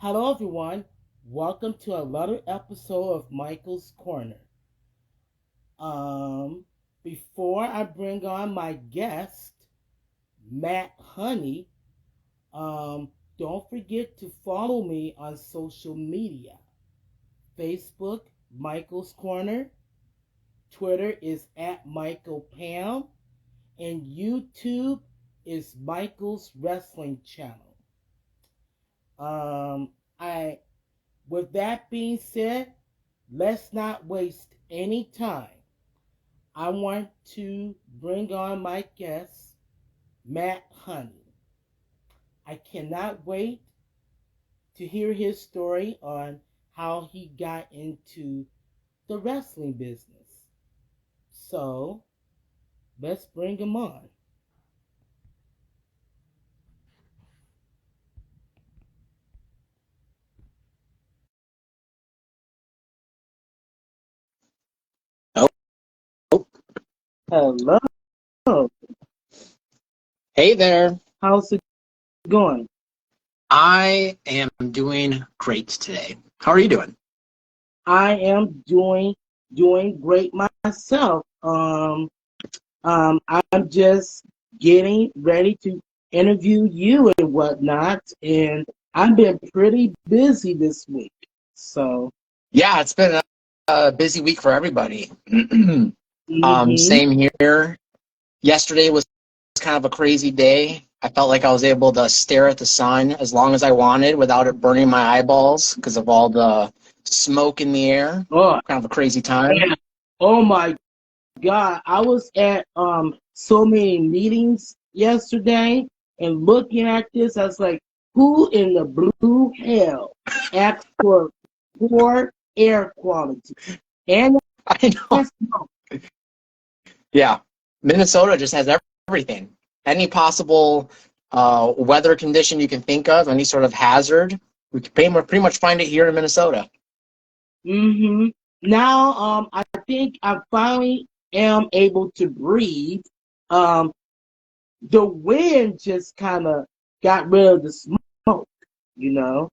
Hello, everyone. Welcome to another episode of Michael's Corner. Um, Before I bring on my guest, Matt Honey, don't forget to follow me on social media. Facebook, Michael's Corner. Twitter is at Michael Pam. And YouTube is Michael's Wrestling Channel. Um, I With that being said, let's not waste any time. I want to bring on my guest, Matt Honey. I cannot wait to hear his story on how he got into the wrestling business. So let's bring him on. Oh, Hello. hey there. How's it going? I am doing great today. How are you doing? I am doing great myself. I'm just getting ready to interview you and whatnot, and I've been pretty busy this week. So, Yeah, it's been a busy week for everybody. hmm Same here. Yesterday was kind of a crazy day. I felt like I was able to stare at the sun as long as I wanted without it burning my eyeballs because of all the smoke in the air. oh, Kind of a crazy time. yeah. Oh my God, I was at so many meetings yesterday, and looking at this, I was like, who in the blue hell asked for poor air quality? And I know. that's no. Yeah. Minnesota just has everything. Any possible weather condition you can think of, any sort of hazard, we can pretty much find it here in Minnesota. hmm Now, I think I finally am able to breathe. Um, the wind just kind of got rid of the smoke, you know.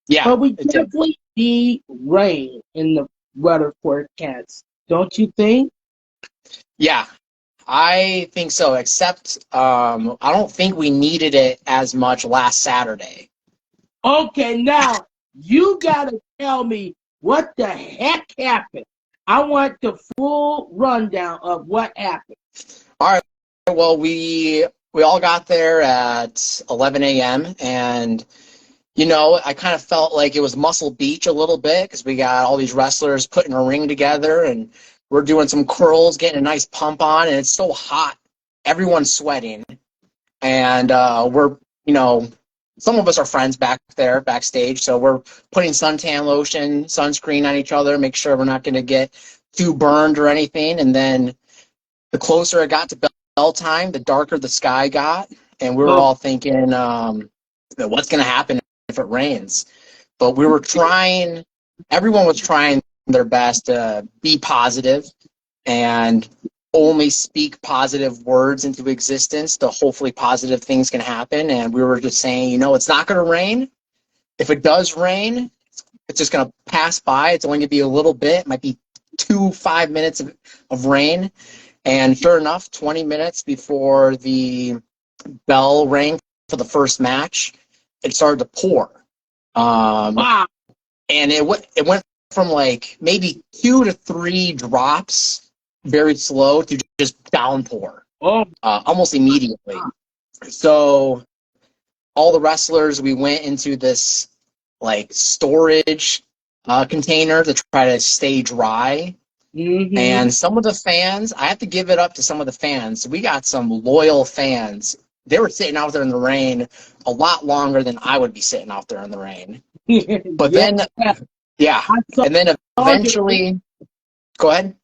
Yeah, But we it did. definitely need rain in the weather forecast, don't you think? Yeah, I think so, except I don't think we needed it as much last Saturday. Okay, now you gotta tell me what the heck happened. I want the full rundown of what happened. All right, well, we all got there at 11 a.m. and I kind of felt like it was Muscle Beach a little bit because we got all these wrestlers putting a ring together and we're doing some curls, getting a nice pump on, and it's so hot. Everyone's sweating. And some of us are friends back there, backstage, so we're putting suntan lotion, sunscreen on each other, make sure we're not going to get too burned or anything. And then the closer it got to bell time, the darker the sky got. And we were Oh, all thinking, what's going to happen if it rains? But everyone was trying their best to be positive and only speak positive words into existence to hopefully positive things can happen. And we were just saying, it's not going to rain. If it does rain, it's just going to pass by. It's only going to be a little bit. It might be 5 minutes of rain. And sure enough, 20 minutes before the bell rang for the first match, it started to pour. Um, wow. and it went from like maybe 2 to 3 drops, very slow, to just downpour Oh, almost immediately. So all the wrestlers, we went into this like storage container to try to stay dry. mm-hmm. And some of the fans, I have to give it up to some of the fans. We got some loyal fans. They were sitting out there in the rain a lot longer than I would be sitting out there in the rain. But Yeah, then, yeah, I saw and then your eventually, go ahead.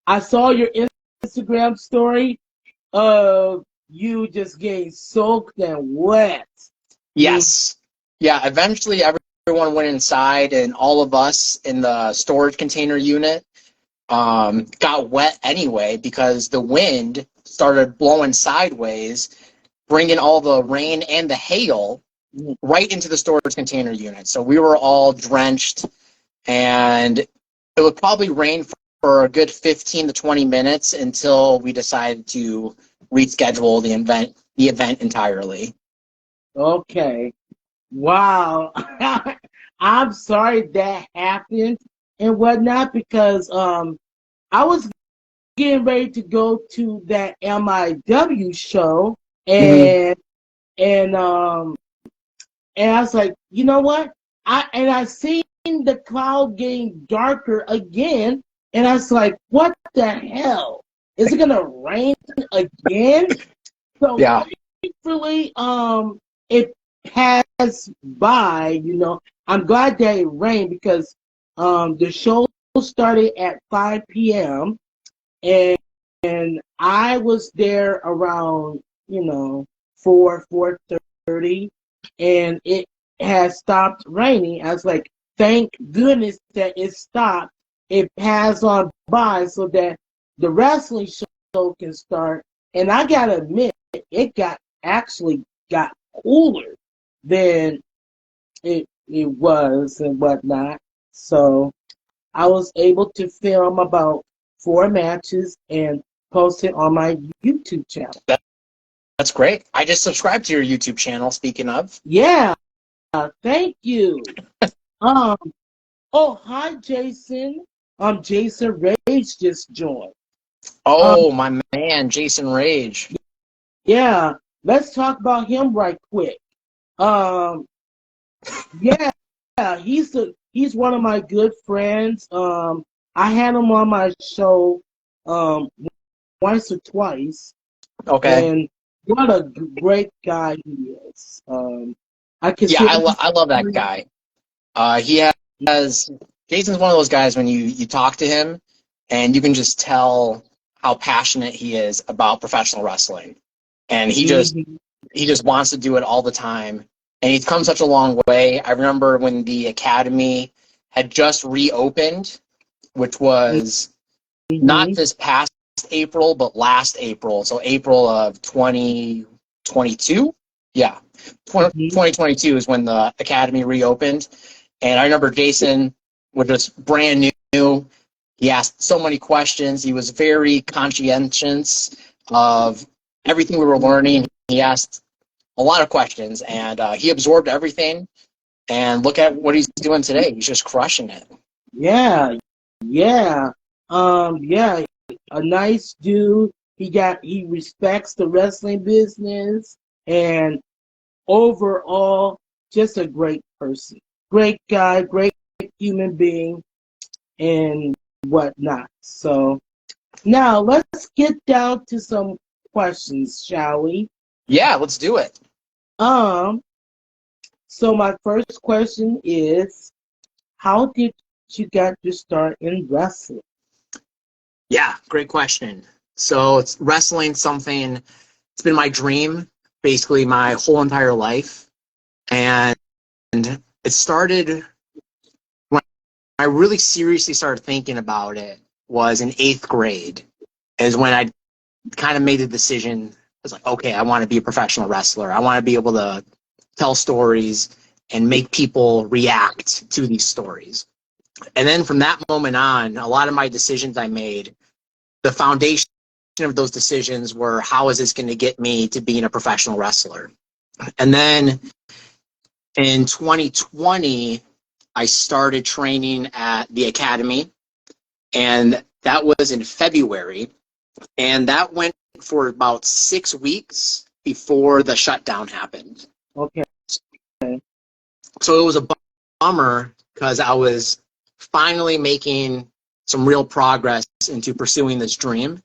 I saw your Instagram story of you just getting soaked and wet. Mm, Yes. Yeah, eventually everyone went inside, and all of us in the storage container unit got wet anyway because the wind started blowing sideways, bringing all the rain and the hail right into the storage container unit. So we were all drenched, and it would probably rain for a good 15 to 20 minutes until we decided to reschedule the event entirely. Okay. Wow. I'm sorry that happened and whatnot because I was getting ready to go to that MIW show Mm-hmm. and and I was like, you know what? I seen the cloud getting darker again, and I was like, what the hell? Is it gonna rain again? So Yeah. thankfully, it passed by. I'm glad that it rained because the show started at 5 p.m. and I was there around 4:30, and it has stopped raining. I was like, thank goodness that it stopped. It passed on by so that the wrestling show can start. And I gotta admit, it actually got cooler than it was and whatnot. So I was able to film about 4 matches and post it on my YouTube channel. That's great. I just subscribed to your YouTube channel, speaking of. Yeah, thank you. Um, oh, hi, Jason. Jason Rage just joined. Oh, my man, Jason Rage. Yeah, let's talk about him right quick. Um, yeah, he's one of my good friends. I had him on my show um once or twice, Okay. and what a great guy he is. I Yeah, consider I love that guy. He has Jason's one of those guys when you talk to him, and you can just tell how passionate he is about professional wrestling, and he just wants to do it all the time, and he's come such a long way. I remember when the academy had just reopened, which was not this past April, but last April, so April of 2022. Yeah, 2022 is when the academy reopened. And I remember Jason was just brand new. He asked so many questions. He was very conscientious of everything we were learning. He asked a lot of questions, and he absorbed everything. And look at what he's doing today. He's just crushing it. Yeah, yeah, yeah. A nice dude. He respects the wrestling business, and overall, just a great person, great guy, great human being, and whatnot. So now let's get down to some questions, shall we? Yeah, let's do it. Um. So my first question is, how did you get your start in wrestling? Yeah, great question. So it's wrestling something, it's been my dream basically my whole entire life. And it started when I really seriously started thinking about it was in 8th grade is when I kind of made the decision. I was like, okay, I want to be a professional wrestler. I want to be able to tell stories and make people react to these stories. And then from that moment on, a lot of my decisions I made, the foundation of those decisions were, how is this going to get me to being a professional wrestler? And then in 2020, I started training at the academy, and that was in February. And that went for about 6 weeks before the shutdown happened. Okay. So it was a bummer because I was finally making some real progress into pursuing this dream.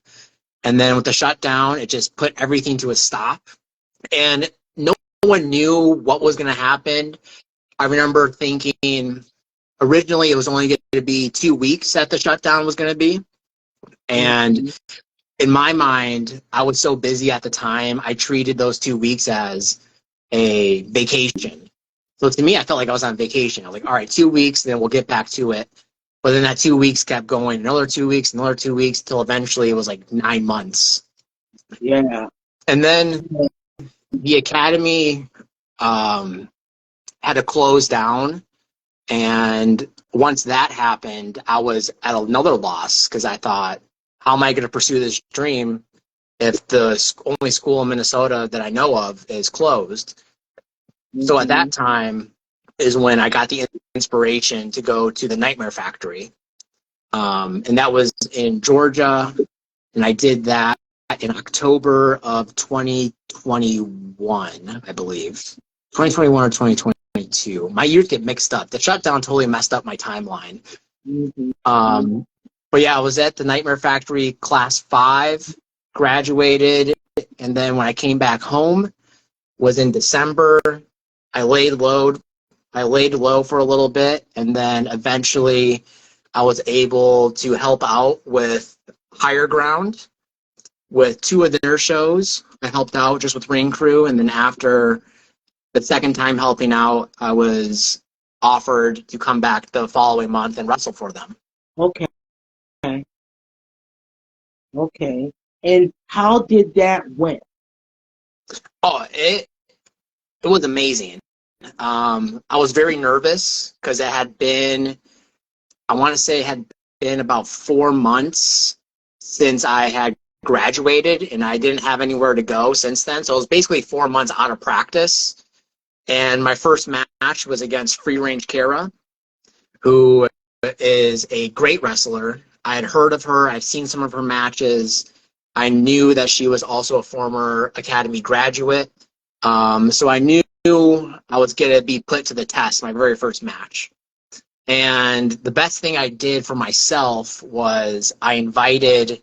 And then with the shutdown, it just put everything to a stop. And no one knew what was going to happen. I remember thinking originally it was only going to be 2 weeks that the shutdown was going to be. And in my mind, I was so busy at the time, I treated those 2 weeks as a vacation. So to me, I felt like I was on vacation. I was like, all right, 2 weeks, then we'll get back to it. But then that 2 weeks kept going, another 2 weeks, another 2 weeks, till eventually it was like 9 months. Yeah. And then the academy had to close down. And once that happened, I was at another loss because I thought, how am I going to pursue this dream if the only school in Minnesota that I know of is closed? So at that time is when I got the inspiration to go to the Nightmare Factory. And that was in Georgia. And I did that in October of 2021, I believe. 2021 or 2022. My years get mixed up. The shutdown totally messed up my timeline. But yeah, I was at the Nightmare Factory class 5, graduated, and then when I came back home was in December. I laid low for a little bit, and then eventually I was able to help out with Higher Ground with 2 of their shows. I helped out just with Ring Crew, and then after the second time helping out, I was offered to come back the following month and wrestle for them. Okay. And how did that went? Oh, it was amazing. I was very nervous because it had been, I want to say it had been about 4 months since I had graduated, and I didn't have anywhere to go since then. So it was basically 4 months out of practice. And my first match was against Free Range Kara, who is a great wrestler. I had heard of her. I've seen some of her matches. I knew that she was also a former Academy graduate. So I knew I was going to be put to the test my very first match. And the best thing I did for myself was I invited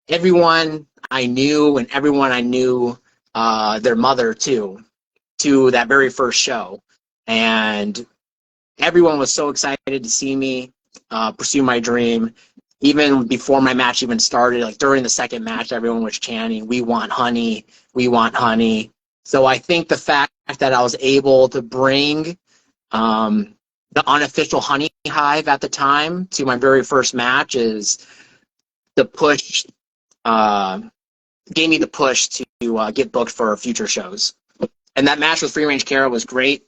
everyone I knew and everyone I knew their mother too, to that very first show. And everyone was so excited to see me pursue my dream. Even before my match even started, like during the second match, everyone was chanting, "We want honey, we want honey." So I think the fact that I was able to bring the unofficial honey hive at the time to my very first match is the push, gave me the push to get booked for future shows. And that match with Free Range Kara was great.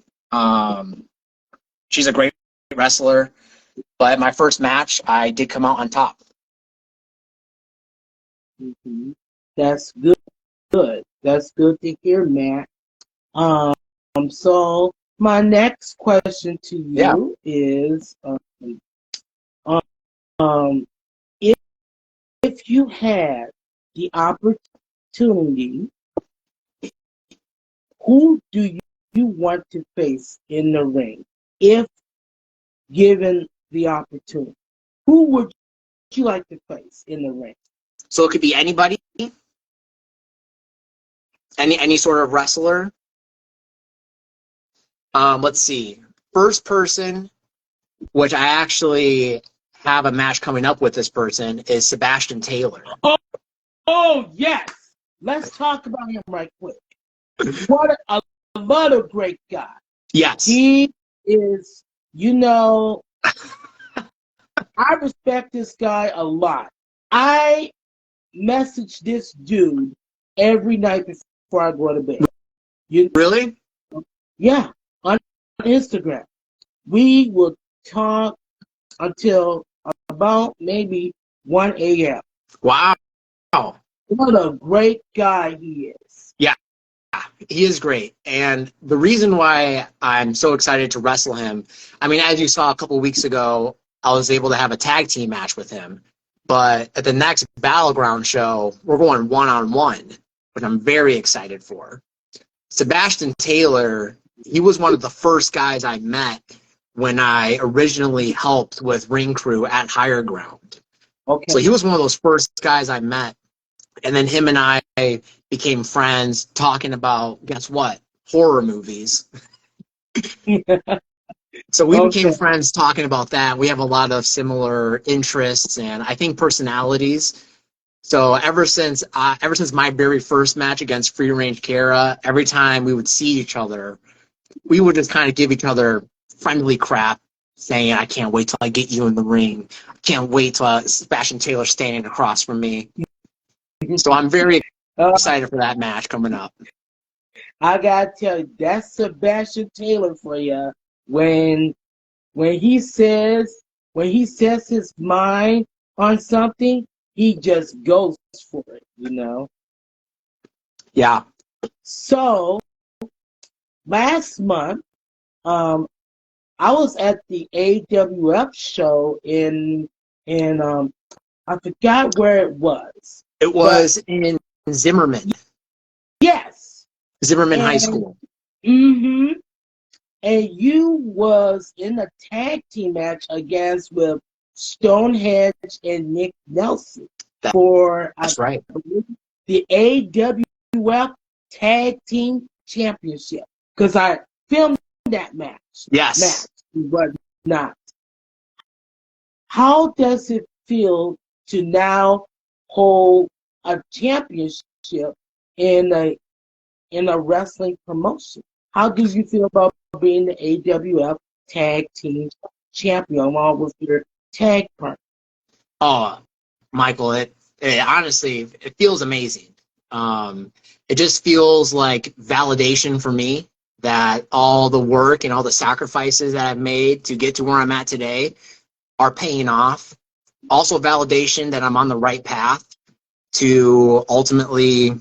She's a great wrestler. But my first match, I did come out on top. That's good. That's good to hear, Matt. So my next question to you is, if you had the opportunity, who do you want to face in the ring if given the opportunity? Who would you like to face in the ring? So it could be anybody, any sort of wrestler. Let's see. First person, which I actually have a match coming up with this person, is Sebastian Taylor. Oh yes. Let's talk about him right quick. What a great guy. Yes. He is, I respect this guy a lot. I message this dude every night before I go to bed. Really? Yeah, on Instagram. We will talk until about maybe 1 a.m. Wow. What a great guy he is. Yeah, he is great. And the reason why I'm so excited to wrestle him, I mean, as you saw a couple weeks ago, I was able to have a tag team match with him. But at the next Battleground show, we're going one-on-one, which I'm very excited for. Sebastian Taylor, he was one of the first guys I met when I originally helped with Ring Crew at Higher Ground. Okay. So he was one of those first guys I met. And then him and I became friends talking about, guess what? Horror movies. So we became friends talking about that. We have a lot of similar interests and I think personalities. So ever since my very first match against Free Range Kara, every time we would see each other, we would just kind of give each other friendly crap, saying, "I can't wait till I get you in the ring. I can't wait till Sebastian Taylor standing across from me." So I'm very excited for that match coming up. I gotta tell you, that's Sebastian Taylor for you. When when he says when he sets his mind on something, he just goes for it, you know. Yeah. So last month, um, I was at the AWF show in I forgot where it was, It but was in Zimmerman, yes, Zimmerman High and School. mm-hmm, and you was in a tag team match against with Stonehenge and Nick Nelson That- for I That's right. believe the AWF Tag Team Championship because I filmed that match, Yes. but not. How does it feel to now hold a championship in a wrestling promotion? How do you feel about being the AWF Tag Team Champion along with your tag partner? Oh, Michael, it honestly, it feels amazing. It just feels like validation for me that all the work and all the sacrifices that I've made to get to where I'm at today are paying off. Also, validation that I'm on the right path to ultimately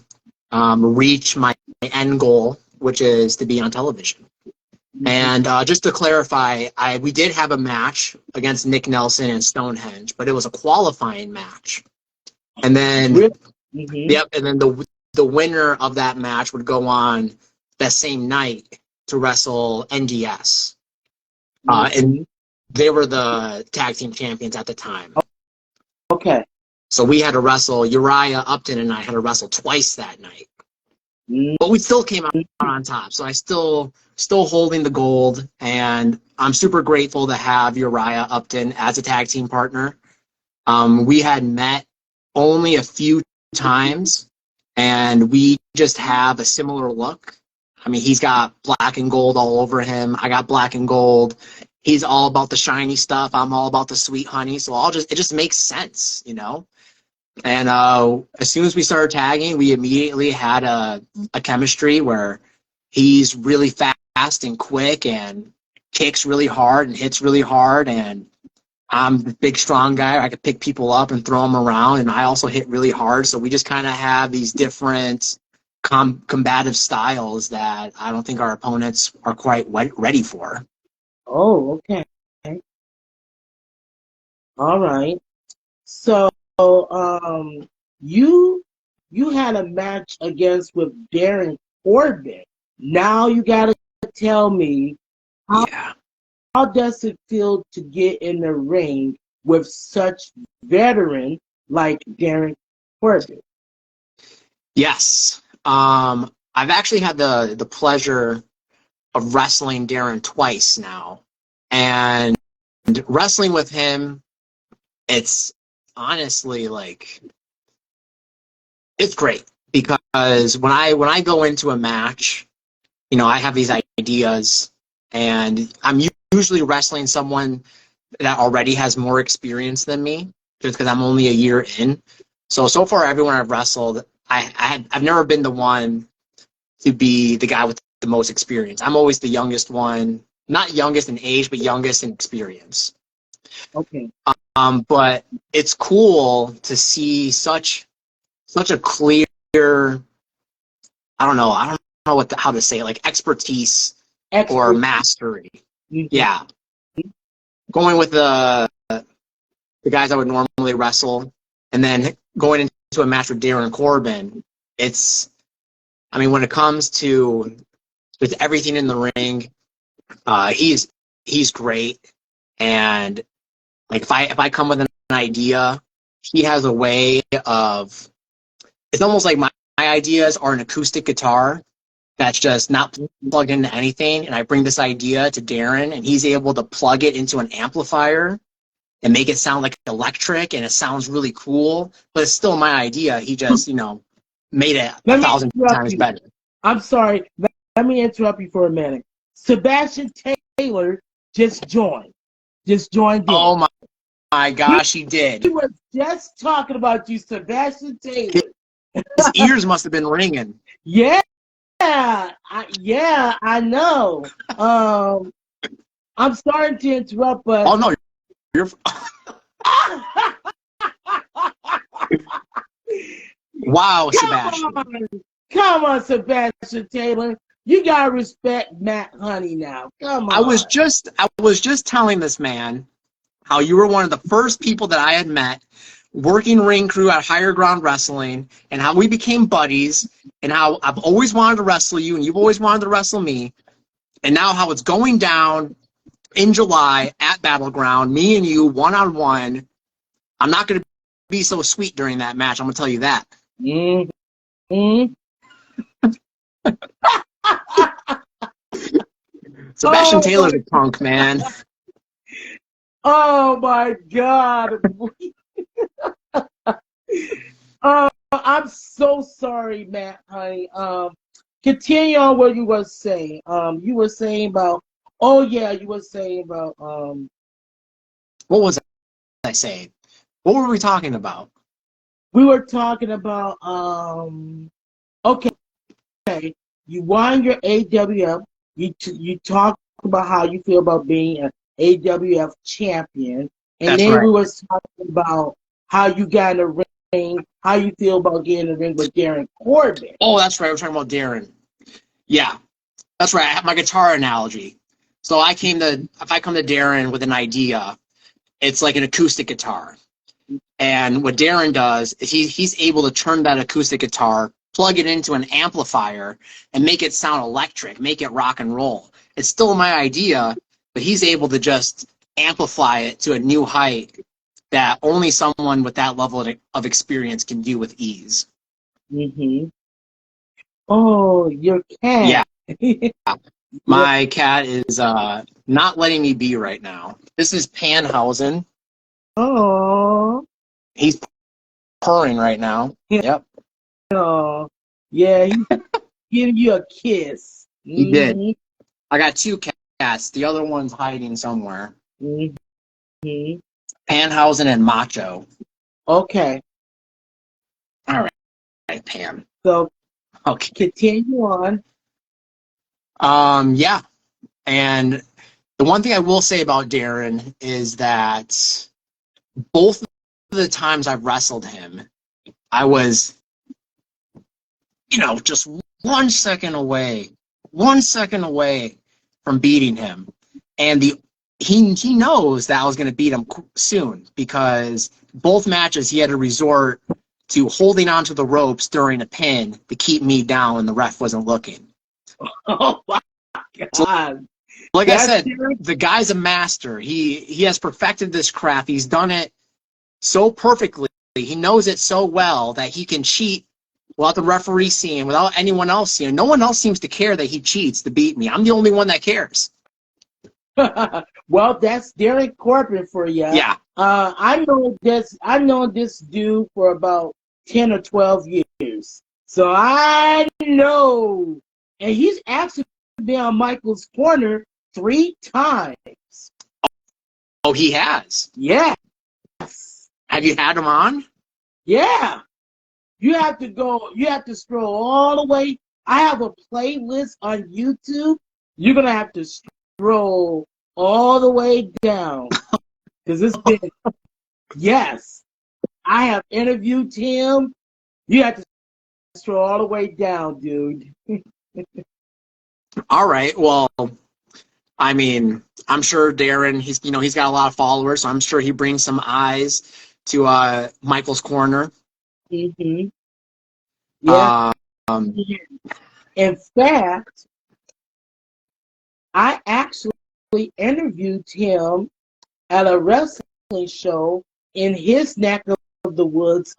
reach my end goal, which is to be on television. And just to clarify, we did have a match against Nick Nelson and Stonehenge, but it was a qualifying match. And then, Mm-hmm. yep, and then the winner of that match would go on that same night to wrestle NDS. And they were the tag team champions at the time. Okay. So we had to wrestle, Uriah Upton and I had to wrestle twice that night. Mm-hmm. But we still came out on top. So I still holding the gold, and I'm super grateful to have Uriah Upton as a tag team partner. We had met only a few times, and we just have a similar look. I mean, he's got black and gold all over him. I got black and gold. He's all about the shiny stuff. I'm all about the sweet honey. So it just makes sense, you know? And as soon as we started tagging, we immediately had a chemistry where he's really fast and quick and kicks really hard and hits really hard. And I'm the big, strong guy. I could pick people up and throw them around. And I also hit really hard. So we just kind of have these different combative styles that I don't think our opponents are quite ready for. Oh, okay. All right. So, you had a match against with Darren Corbin. Now you gotta tell me how does it feel to get in the ring with such veteran like Darren Corbin? Yes. I've actually had the pleasure of wrestling Darren twice now. And wrestling with him, it's honestly like, it's great because when I go into a match, you know, I have these ideas and I'm usually wrestling someone that already has more experience than me just because I'm only a year in. So far, everyone I've wrestled, I've never been the one to be the guy with the most experience. I'm always the youngest one, not youngest in age, but youngest in experience. Okay. But it's cool to see such a clear, I don't know how to say it, like expertise or mastery. Mm-hmm. Yeah. Going with the guys I would normally wrestle and then going into a match with Darren Corbin, when it comes to with everything in the ring, he's great. And like if I come with an idea, he has a way of, it's almost like my ideas are an acoustic guitar that's just not plugged into anything. And I bring this idea to Darren and he's able to plug it into an amplifier and make it sound like electric and it sounds really cool, but it's still my idea. He just, made it 1,000 times better. I'm sorry. Let me interrupt you for a minute. Sebastian Taylor just joined. Oh my gosh, he did. He was just talking about you, Sebastian Taylor. His ears must have been ringing. Yeah. Yeah, I know. I'm starting to interrupt, but Oh no, you're. Wow, Sebastian. Come on, Sebastian Taylor. You gotta respect Matt Honey now. Come I was on. just telling this man how you were one of the first people that I had met working ring crew at Higher Ground Wrestling, and how we became buddies, and how I've always wanted to wrestle you and you've always wanted to wrestle me, and now how it's going down in July at Battleground, me and you one-on-one. I'm not going to be so sweet during that match, I'm going to tell you that. Mm-hmm. Sebastian Taylor's a punk, man. Oh my God. I'm so sorry, Matt, honey. Continue on what you were saying. You were saying about. Oh yeah, you were saying about. What was I saying? What were we talking about? We were talking about. Okay, you won your AWF. You talked about how you feel about being an AWF champion, and That's then right. we were talking about how you got in the ring, how you feel about getting in the ring with Darren Corbin. Oh, that's right. We're talking about Darren. Yeah, that's right. I have my guitar analogy. So if I come to Darren with an idea, it's like an acoustic guitar. And what Darren does is he's able to turn that acoustic guitar, plug it into an amplifier, and make it sound electric, make it rock and roll. It's still my idea, but he's able to just amplify it to a new height that only someone with that level of experience can do with ease. Mm-hmm. Oh, your cat. Yeah. My cat is not letting me be right now. This is Panhausen. Oh. He's purring right now. Yep. Oh. Yeah, he's giving you a kiss. He did. I got two cats. The other one's hiding somewhere. Mm-hmm. Panhausen and Macho. Okay. All right, Pan. So Okay. continue on. Yeah. And the one thing I will say about Darren is that both of the times I've wrestled him, I was, just 1 second away from beating him. And he knows that I was going to beat him soon, because both matches he had to resort to holding onto the ropes during a pin to keep me down when the ref wasn't looking. Oh my God. So, like I said, the guy's a master. He has perfected this craft. He's done it so perfectly. He knows it so well that he can cheat without the referee seeing, without anyone else seeing. No one else seems to care that he cheats to beat me. I'm the only one that cares. Well, that's Darren Corbin for you. Yeah. I know this dude for about 10 or 12 years. So I know. And he's actually been on Michael's Corner 3 times. Oh, he has? Yes. Have you had him on? Yeah. You have to scroll all the way. I have a playlist on YouTube. You're going to have to scroll all the way down. Because it's been, yes. I have interviewed him. You have to scroll all the way down, dude. All right. Well, I mean, I'm sure Darren, he's got a lot of followers, so I'm sure he brings some eyes to Michael's Corner. Mm-hmm. Yeah. In fact, I actually interviewed him at a wrestling show in his neck of the woods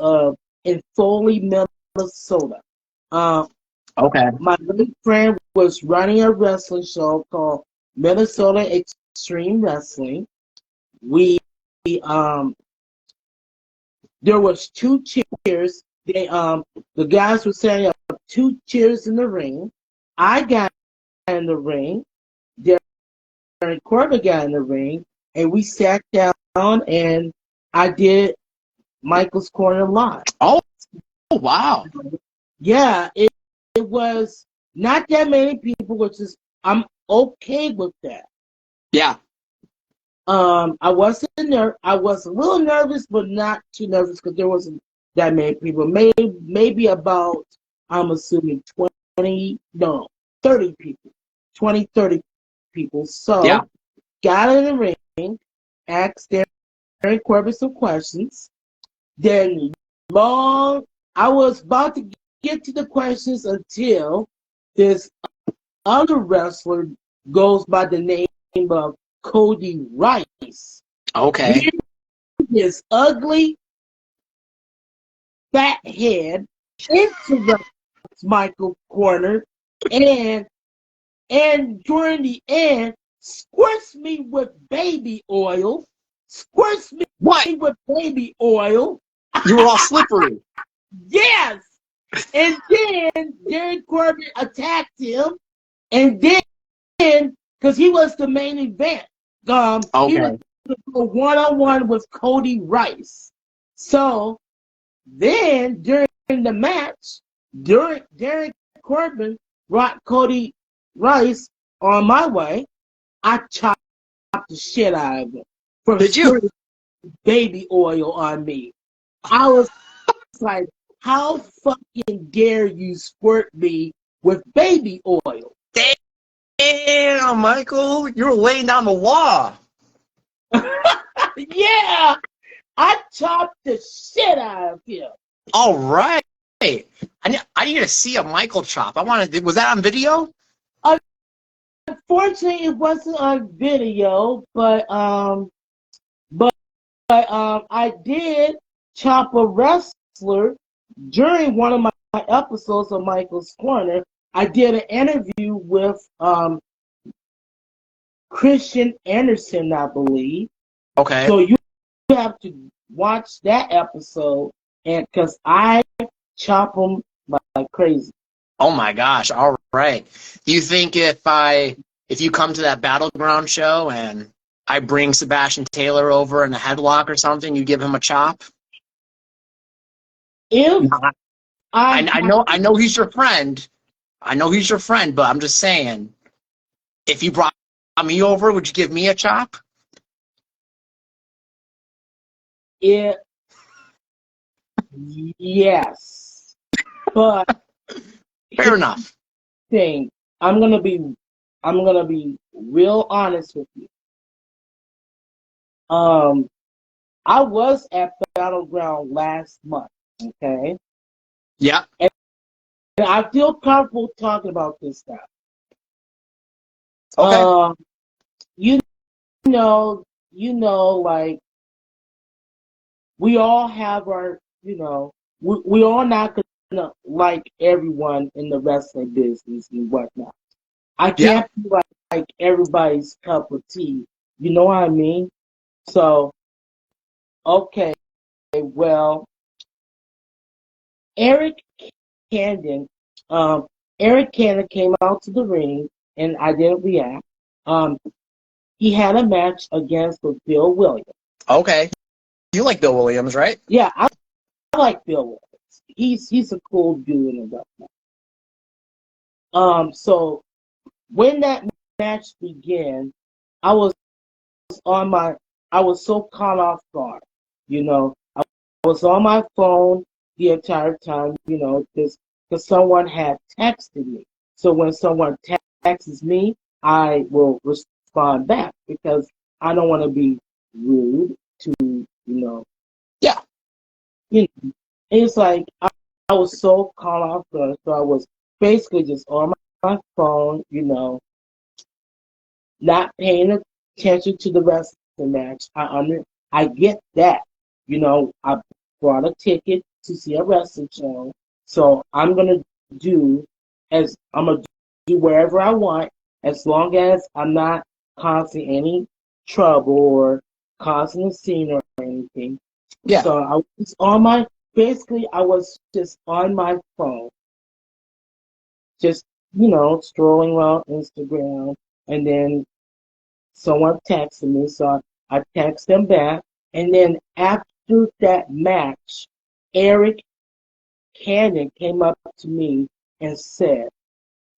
in Foley, Minnesota. Okay. My good friend was running a wrestling show called Minnesota Extreme Wrestling. There was 2 chairs. The guys were setting up 2 chairs in the ring. I got in the ring. Darren Corbin got in the ring, and we sat down and I did Michael's Corner live. Oh wow. Yeah, it was Not that many people, which is I'm okay with that. Yeah. I wasn't I was a little nervous, but not too nervous because there wasn't that many people. Maybe about, I'm assuming 20, no, 30 people. 20, 30 people. Yeah. So got in the ring, asked Darren Corbin some questions. Then I was about to get to the questions until this other wrestler goes by the name of Cody Rice. Okay. His ugly fat head interrupts Michael Corner and during the end squirts me with baby oil. Squirts me What? with baby oil. You were all slippery. Yes. And then Darren Corbin attacked him. And then, because he was the main event, he was one-on-one with Cody Rice. So then during the match, Darren Corbin brought Cody Rice on my way. I chopped the shit out of him for Did you? baby oil on me. I was like, how fucking dare you squirt me with baby oil? Damn, Michael, you're laying down the law. Yeah, I chopped the shit out of him. All right. I need to see a Michael chop. Was that on video? Unfortunately, it wasn't on video, but I did chop a wrestler during one of my episodes of Michael's Corner. I did an interview with Christian Anderson, I believe. Okay. So you have to watch that episode, and because I chop them like crazy. Oh my gosh! All right. Do you think if you come to that Battleground show and I bring Sebastian Taylor over in a headlock or something, you give him a chop? If I know he's your friend. I know he's your friend, but I'm just saying, if you brought me over, would you give me a chop? Yes, but fair enough. I'm gonna be real honest with you. I was at Battleground last month. Okay. Yeah. And I feel comfortable talking about this now. Okay. You know, like we all have our, we all not gonna like everyone in the wrestling business and whatnot. I can't be like everybody's cup of tea. You know what I mean? So, okay, well, Eric Candon, Eric Candon came out to the ring, and I didn't react. He had a match against Bill Williams. Okay. You like Bill Williams, right? Yeah, I like Bill Williams. He's a cool dude and whatnot. So when that match began, I was so caught off guard. I was on my phone the entire time, because someone had texted me. So when someone texts me, I will respond back because I don't want to be rude to, Yeah. It's like I was so caught off guard, so I was basically just on my phone, not paying attention to the rest of the match. I get that, I bought a ticket to see a wrestling show, so I'm gonna do wherever I want as long as I'm not causing any trouble or causing a scene or anything. Yeah. So I was just on my phone, just, strolling around Instagram, and then someone texted me, so I texted them back. And then after that match, Eric Cannon came up to me and said,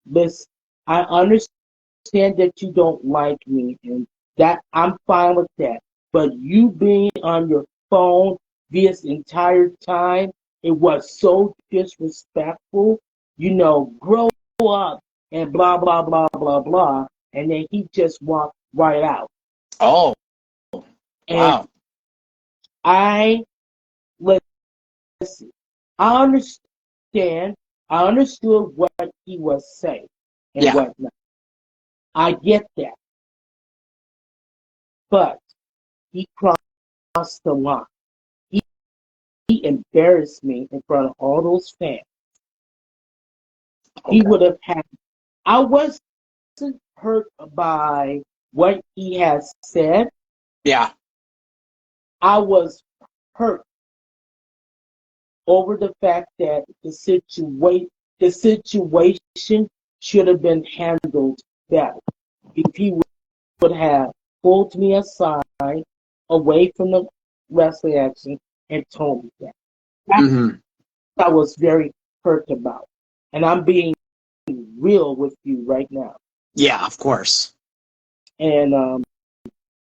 listen, I understand that you don't like me, and that I'm fine with that. But you being on your phone this entire time, it was so disrespectful. You know, grow up and blah blah blah blah blah. And then he just walked right out. Oh, And wow. I listen. I understand. I understood what he was saying and Yeah. whatnot. I get that, but he crossed the line. He, he embarrassed me in front of all those fans. He Okay. would have had. I wasn't hurt by what he has said. Yeah. I was hurt over the fact that the situation should have been handled better. If he would have pulled me aside away from the wrestling action and told me that. That's Hmm. what I was very hurt about. And I'm being real with you right now. Yeah, of course. And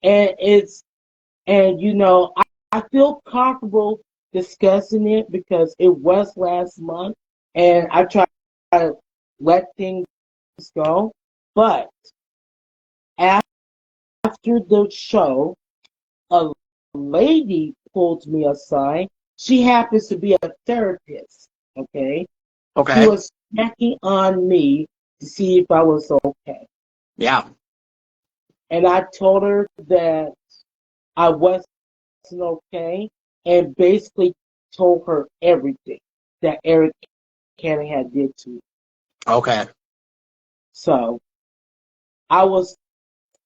and it's and you know, I feel comfortable discussing it because it was last month and I try to let things go. But after the show, a lady pulled me aside. She happens to be a therapist, okay? She Okay. was checking on me to see if I was okay. Yeah. And I told her that I wasn't okay and basically told her everything that Eric Cannon had did to me. Okay. So I was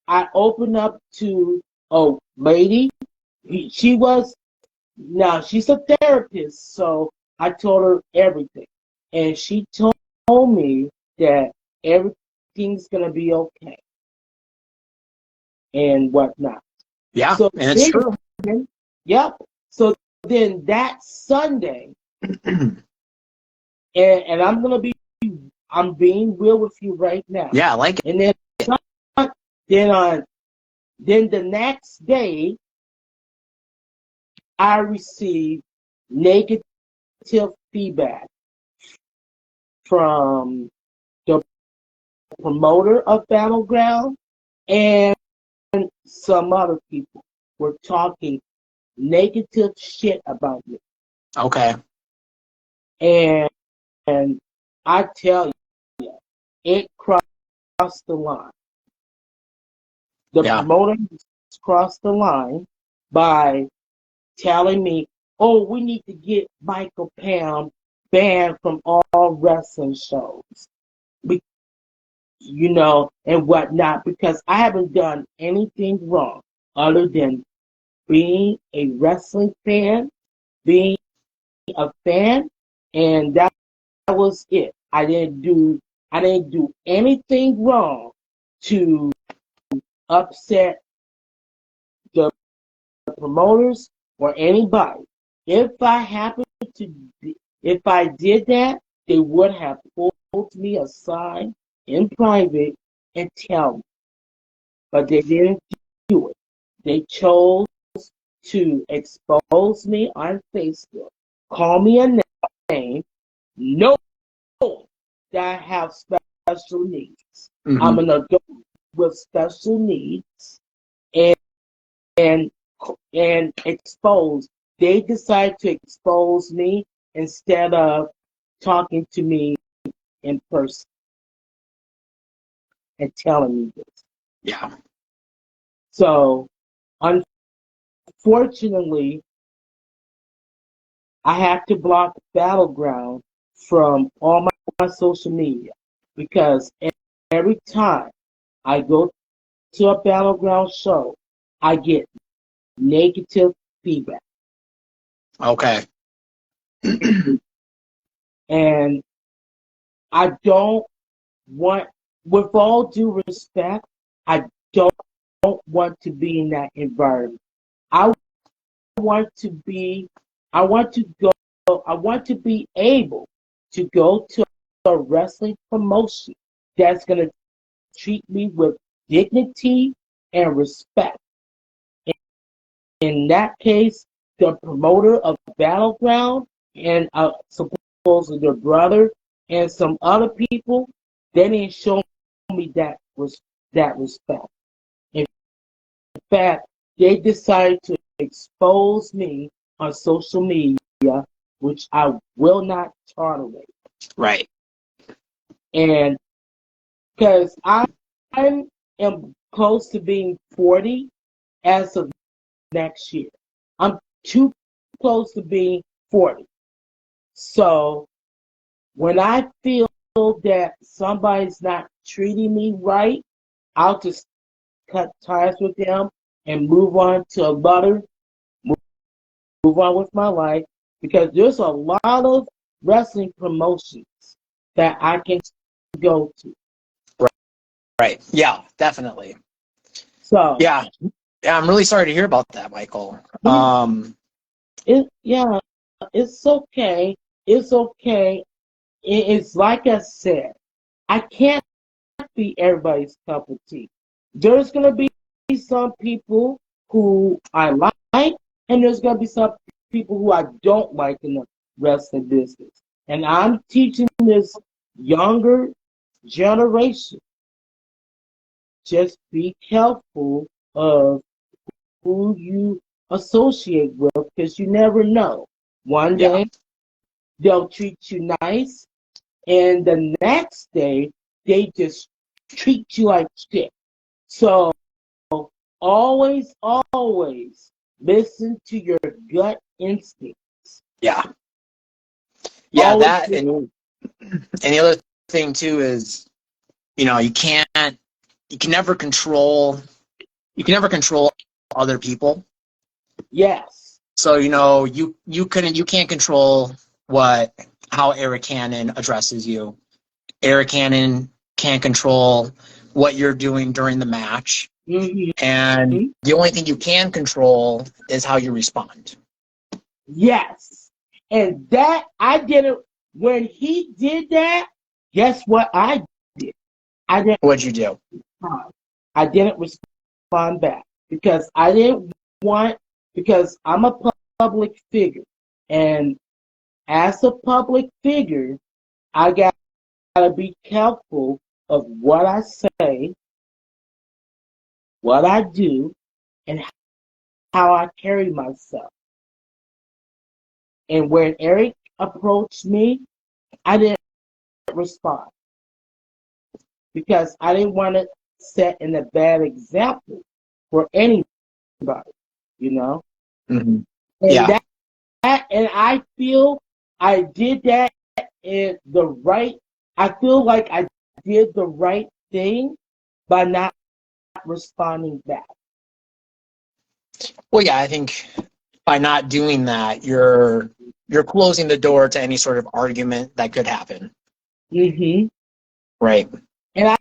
I opened up to a lady. She was Now she's a therapist, so I told her everything, and she told me that everything's gonna be okay and whatnot. Yeah, So and it's then, true. yep. So then that Sunday, and I'm being real with you right now. Yeah, I like it. And then on then the next day, I received negative feedback from the promoter of Battleground and some other people were talking negative shit about me. Okay. And, and I tell you, it crossed the line. The Yeah. promoter crossed the line by telling me, oh, we need to get Michael Pam banned from all wrestling shows. You know, and whatnot, because I haven't done anything wrong other than being a wrestling fan, being a fan, and that was it. I didn't do anything wrong to upset the promoters or anybody. If I happened to, if I did that, they would have pulled me aside in private and tell me, but they didn't do it. They chose to expose me on Facebook, call me a name, know that I have special needs. I'm Hmm. an adult with special needs, and and and expose. They decide to expose me instead of talking to me in person and telling me this. Yeah. So, unfortunately, I have to block Battleground from all my social media because every time I go to a Battleground show, I get negative feedback. Okay. And I don't want, with all due respect, I don't want to be in that environment. I want to be, I want to go, I want to be able to go to a wrestling promotion that's going to treat me with dignity and respect. In that case, the promoter of Battleground and supposedly their brother and some other people, they didn't show me that respect. In fact, they decided to expose me on social media, which I will not tolerate. Right. And because I am close to being 40 as of next year. I'm too close to being 40. So when I feel that somebody's not treating me right, I'll just cut ties with them and move on to another, move on with my life, because there's a lot of wrestling promotions that I can go to. Right. Yeah, definitely. So yeah, I'm really sorry to hear about that, Michael. It's okay. It's okay. It's like I said, I can't be everybody's cup of tea. There's gonna be some people who I like, and there's gonna be some people who I don't like in the wrestling business. And I'm teaching this younger generation, just be careful of who you associate with, because you never know. One day they'll treat you nice, and the next day they just treat you like shit. So always listen to your gut instincts. Yeah. Always That and the other thing too is, you can never control other people. Yes. So you can't control how Eric Cannon addresses you. Eric Cannon can't control what you're doing during the match. Mm-hmm. And the only thing you can control is how you respond. Yes. And that I didn't, when he did that, guess what I did? What'd you do? I didn't respond back because because I'm a public figure. And as a public figure, I got to be careful of what I say, what I do, and how I carry myself. And when Eric approached me, I didn't respond because I didn't want to set a bad example for anybody, Mm-hmm. And and I feel I did that in the right. I feel like I did the right thing by not responding back. Well, yeah, I think by not doing that, you're closing the door to any sort of argument that could happen. Mm-hmm. Right. And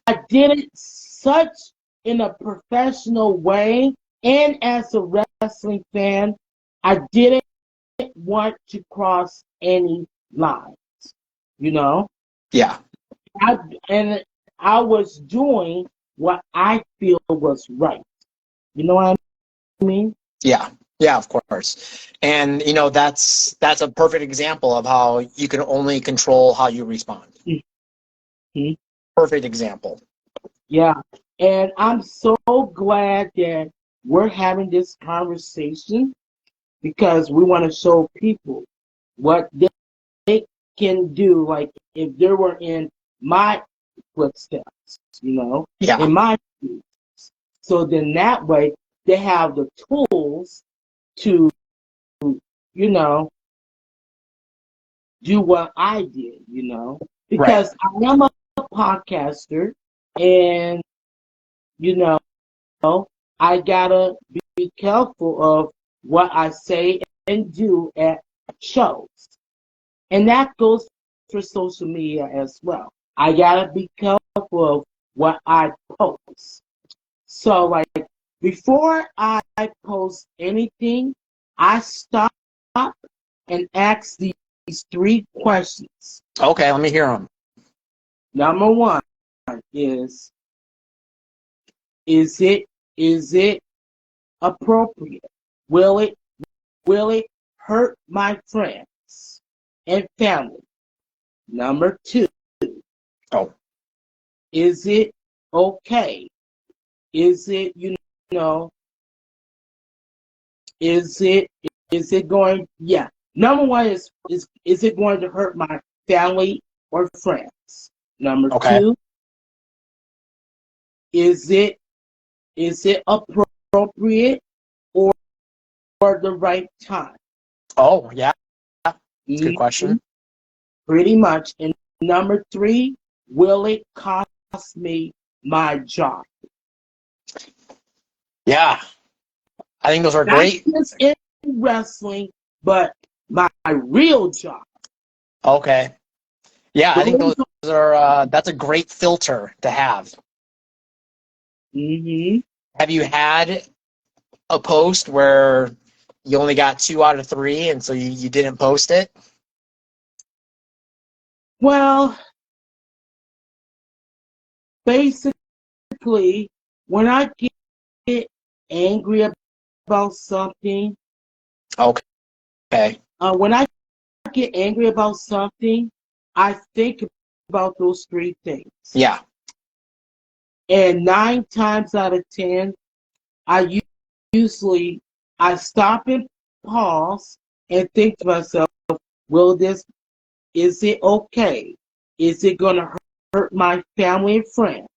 I did it such in a professional way, and as a wrestling fan, I didn't want to cross any lines. Yeah. I was doing what I feel was right. You know what I mean? Yeah. Yeah, of course. And that's a perfect example of how you can only control how you respond. Mm-hmm. Perfect example. Yeah. And I'm so glad that we're having this conversation because we want to show people what they can do. Like if they were in my footsteps, Yeah. in my shoes. So then that way they have the tools to, do what I did, because I am a podcaster and, I gotta be careful of what I say and do at shows. And that goes for social media as well. I gotta be careful of what I post. So like before I post anything, I stop and ask these 3 questions. Okay, let me hear them. Number 1, is is it appropriate? Will it hurt my friends and family? Number two, Oh, is it okay? Is it, know, is it going, yeah. Number one is it going to hurt my family or friends? Number okay. two, is it appropriate or the right time? Oh, yeah. That's a good Mhm. question. Pretty much. And number three, will it cost me my job? Yeah. I think those are Not great. just in wrestling, but my real job. Okay. Yeah, I think Those those are, that's a great filter to have. hmm Have you had a post where you only got 2 out of 3 and so you didn't post it? Well, basically, when I get angry about something, Okay. when I get angry about something, I think about those three things. Yeah. And 9 times out of 10, I usually I stop and pause and think to myself, will this is it okay? Is it gonna hurt my family and friends?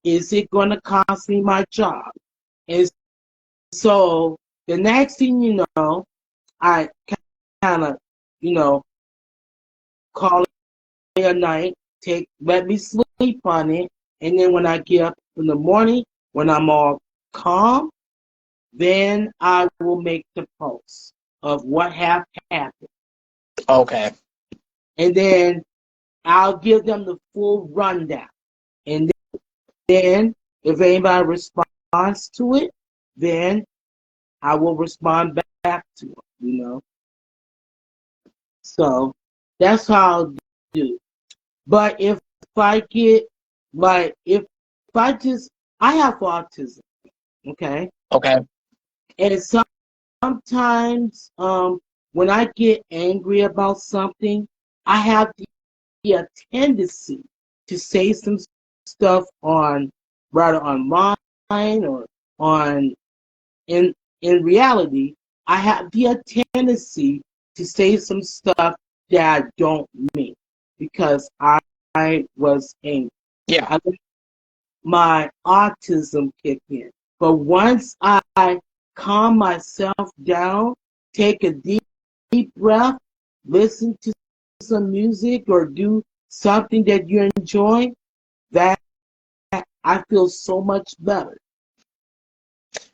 Is it gonna cost me my job? And so the next thing you know, I kind of, you know, call it a night, let me sleep on it, and then when I get up in the morning, when I'm all calm, then I will make the post of what have happened. Okay. And then I'll give them the full rundown. And then if anybody responds to it, then I will respond back to them, So that's how I'll do. But if I get, like, if I just, I have autism, okay? Okay. And sometimes when I get angry about something, I have the tendency to say some stuff on rather online or on in reality. I have the tendency to say some stuff that I don't mean because I was angry. Yeah. I let my autism kick in. But once I calm myself down, take a deep breath, listen to some music or do something that you enjoy, that I feel so much better.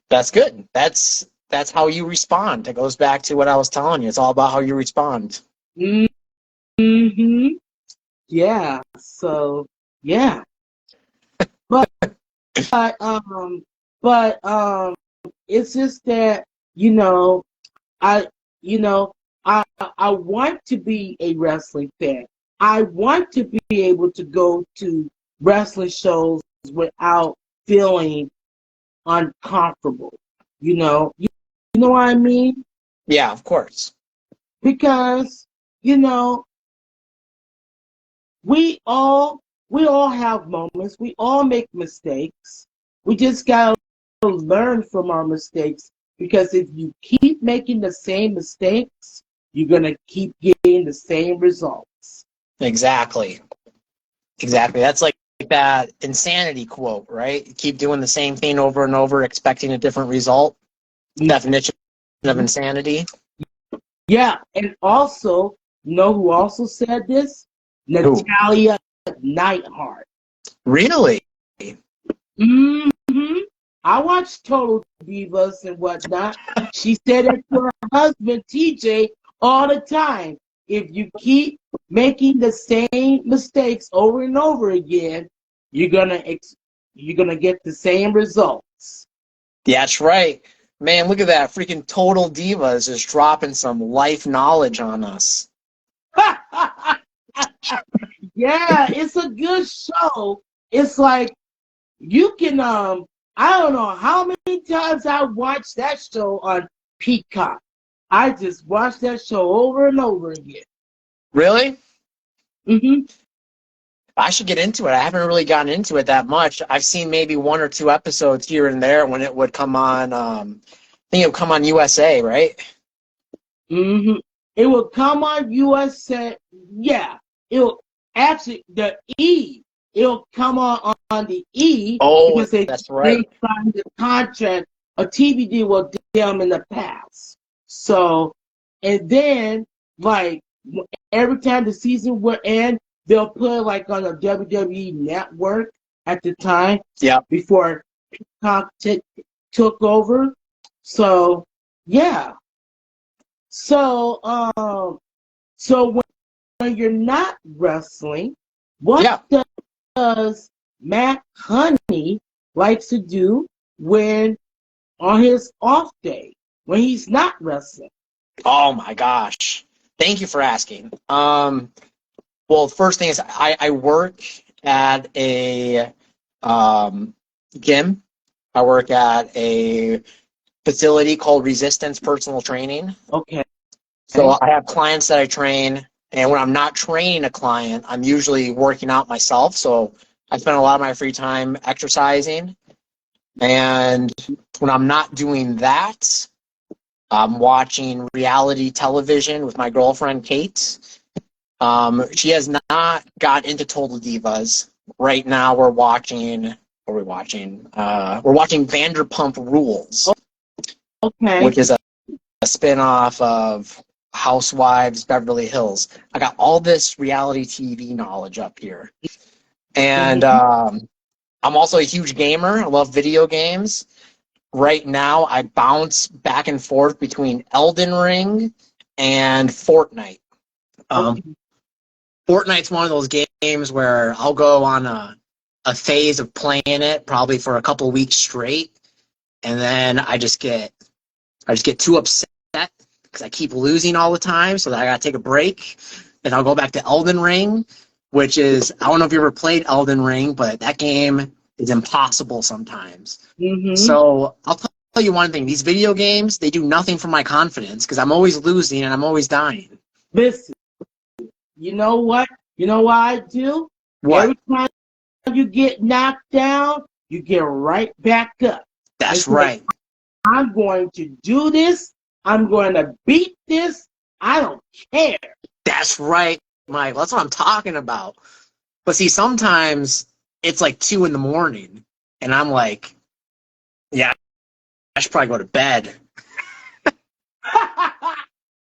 That's good. That's how you respond. It goes back to what I was telling you. It's all about how you respond. Mm-hmm. Yeah. So yeah. But but um but it's just that, you know, I you know, I want to be a wrestling fan. I want to be able to go to wrestling shows without feeling uncomfortable. You know what I mean? Yeah, of course. Because you know we all we all have moments. We all make mistakes. We just gotta learn from our mistakes. Because if you keep making the same mistakes, you're gonna keep getting the same results. Exactly. Exactly. That's like that insanity quote, right? You keep doing the same thing over and over, expecting a different result. Definition of insanity. Yeah, and also, you know who also said this? Who? Natalia Neidhart. Really? hmm I watched Total Divas and whatnot. She said it to her husband TJ all the time. If you keep making the same mistakes over and over again, you're gonna get the same results. Yeah, that's right. Man, look at that. Freaking Total Divas is dropping some life knowledge on us. Yeah, it's a good show. it's like you can I don't know how many times I watched that show on Peacock. I just watched that show over and over again. Really? Hmm. I should get into it. I haven't really gotten into it that much. I've seen maybe 1 or 2 episodes here and there when it would come on. I think it would come on USA, right? Hmm. It will come on USA. Yeah, it'll actually It'll come on the E Oh, because they that's right. signed the contract a TBD with them in the past. So, and then like every time the season would end, they'll put it like on a WWE network at the time. Yeah. Before Peacock took over. So yeah. So when you're not wrestling, what Yeah. does Matt Honey likes to do when on his off day when he's not wrestling? Oh my gosh. Thank you for asking. Well, first thing is I work at a gym. I work at a facility called Resistance Personal Training. Okay. So I have clients that I train, and when I'm not training a client, I'm usually working out myself. So I spend a lot of my free time exercising. And when I'm not doing that, I'm watching reality television with my girlfriend, Kate. She has not got into Total Divas. Right now we're watching, what are we watching? We're watching Vanderpump Rules, Okay. which is a spin-off of Housewives Beverly Hills. I got all this reality TV knowledge up here. And I'm also a huge gamer. I love video games. Right now, I bounce back and forth between Elden Ring and Fortnite. Fortnite's one of those games where I'll go on a phase of playing it probably for a couple weeks straight, and then I just get too upset because I keep losing all the time, so that I gotta take a break. Then I'll go back to Elden Ring, which is, I don't know if you ever played Elden Ring, but that game is impossible sometimes. So I'll tell you one thing: these video games, they do nothing for my confidence because I'm always losing and I'm always dying. Listen, you know what? You know what I do? What? Every time you get knocked down, you get right back up. That's right. I'm going to do this. I'm going to beat this. I don't care. That's right, Mike. That's what I'm talking about. But see, sometimes it's like 2 a.m, and I'm like, yeah, I should probably go to bed.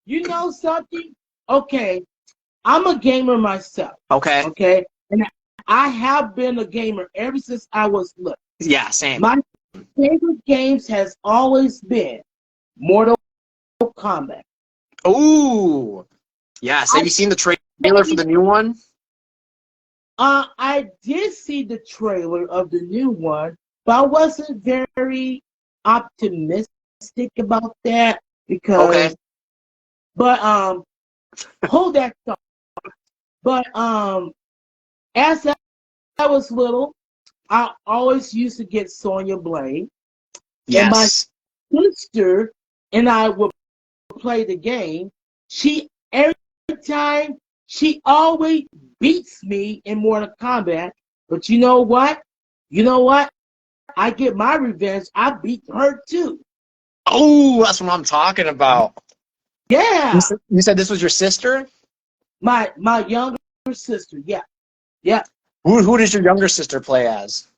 You know something? Okay, I'm a gamer myself. Okay. Okay, and I have been a gamer ever since I was little. Yeah, same. My favorite games has always been Mortal Kombat. Ooh. Yes. Have you seen the trailer for the new one? I did see the trailer of the new one, but I wasn't very optimistic about that because. Okay. But hold that thought. But as I was little, I always used to get Sonya Blade. Yes. And my sister and I would play the game. Every time she always beats me in Mortal Kombat. But you know what? You know what? I get my revenge. I beat her too. Oh, that's what I'm talking about. Yeah. You said this was your sister? My younger sister. Yeah. Yeah. Who does your younger sister play as?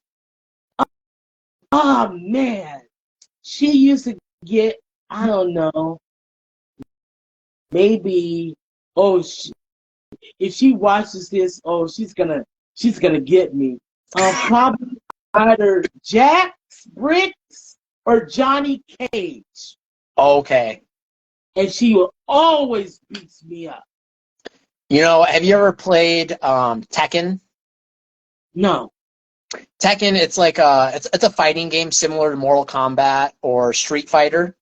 Oh man. She used to get, I don't know, maybe, if she watches this, she's gonna get me. Probably either Jax Briggs or Johnny Cage. Okay. And she will always beats me up. You know, have you ever played Tekken? No. Tekken, it's like it's a fighting game similar to Mortal Kombat or Street Fighter,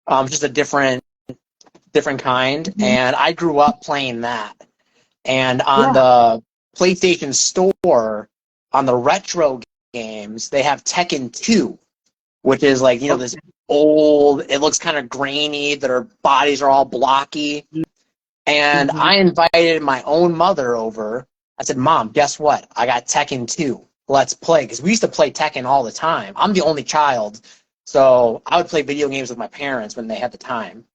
just a different kind. And I grew up playing that. And on the PlayStation Store, on the retro games, they have Tekken 2, which is like, this old, it looks kind of grainy, their bodies are all blocky. And I invited my own mother over. I said, Mom, guess what? I got Tekken 2. Let's play. Because we used to play Tekken all the time. I'm the only child. So I would play video games with my parents when they had the time.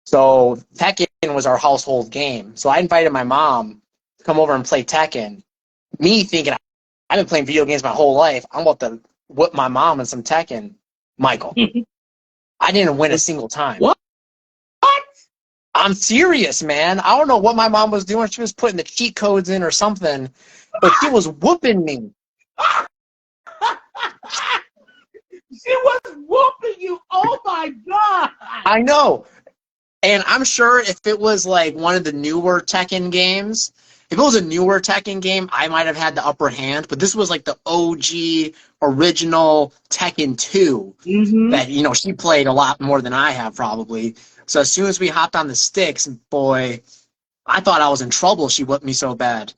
So Tekken was our household game. So I invited my mom to come over and play Tekken. Me thinking, I've been playing video games my whole life. I'm about to whip my mom in some Tekken. Michael, I didn't win a single time. What? I'm serious, man. I don't know what my mom was doing. She was putting the cheat codes in or something, but she was whooping me. She was whooping you. Oh, my God. I know. And I'm sure if it was like one of the newer Tekken games, if it was a newer Tekken game, I might have had the upper hand. But this was like the OG original Tekken 2 that, she played a lot more than I have probably. So as soon as we hopped on the sticks, boy, I thought I was in trouble. She whipped me so bad.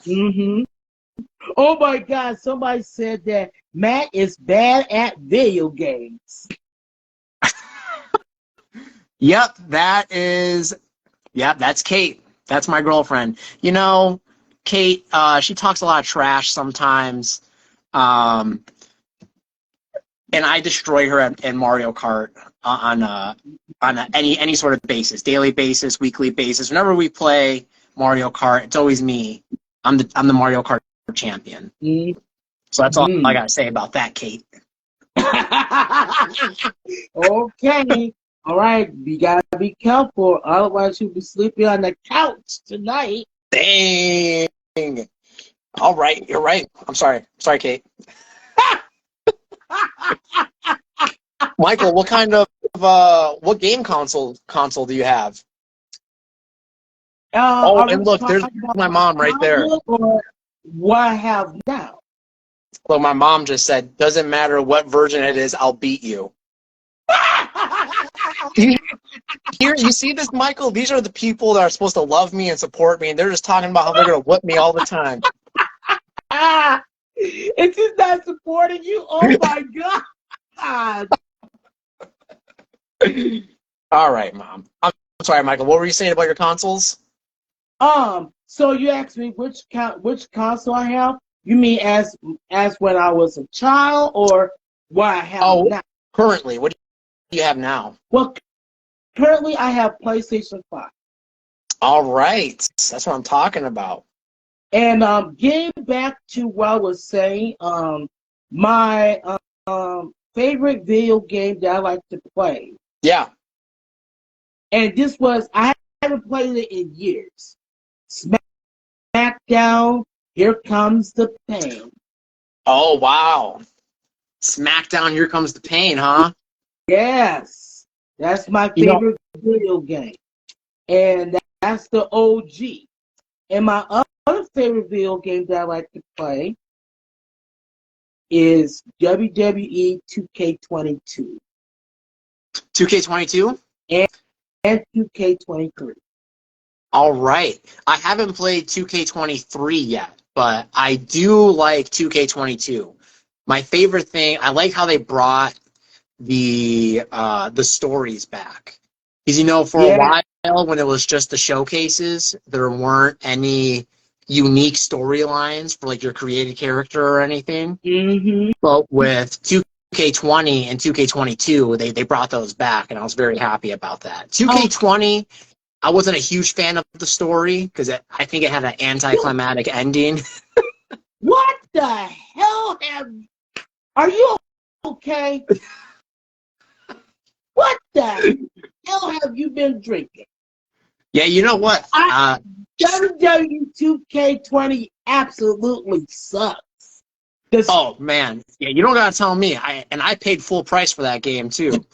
Oh, my God. Somebody said that Matt is bad at video games. Yep, that's Kate. That's my girlfriend. Kate, she talks a lot of trash sometimes. And I destroy her in Mario Kart on any sort of basis, daily basis, weekly basis. Whenever we play Mario Kart, it's always me. I'm the Mario Kart champion. So that's all I gotta say about that, Kate. Okay. All right. You gotta be careful, otherwise you'll be sleeping on the couch tonight. Dang. All right, you're right. I'm sorry. Sorry, Kate. Michael, what kind of what game console do you have? And look, there's my mom right there. What I have now? Look, my mom just said, doesn't matter what version it is, I'll beat you. Here, you see this, Michael? These are the people that are supposed to love me and support me, and they're just talking about how they're going to whip me all the time. It's just not supporting you? Oh, my God. All right, Mom. I'm sorry, Michael. What were you saying about your consoles? So you asked me which console I have? You mean as when I was a child, or what I have now? Currently. What do you have now? Well, currently I have PlayStation 5. All right. That's what I'm talking about. And getting back to what I was saying, my favorite video game that I like to play. Yeah. And this was, I haven't played it in years. SmackDown, Here Comes the Pain. Oh, wow. SmackDown, Here Comes the Pain, huh? Yes. That's my favorite video game. And that's the OG. And my other favorite video game that I like to play is WWE 2K22. 2K22? And 2K23. All right. I haven't played 2K23 yet, but I do like 2K22. My favorite thing, I like how they brought the stories back. Because, for a while when it was just the showcases, there weren't any unique storylines for like your created character or anything. But with 2K20 and 2K22, they brought those back, and I was very happy about that. 2K20, I wasn't a huge fan of the story because I think it had an anticlimactic ending. What the hell are you okay? What the hell have you been drinking? Yeah, you know what? WWE 2K20 absolutely sucks. Oh, man. Yeah, you don't got to tell me. I paid full price for that game, too.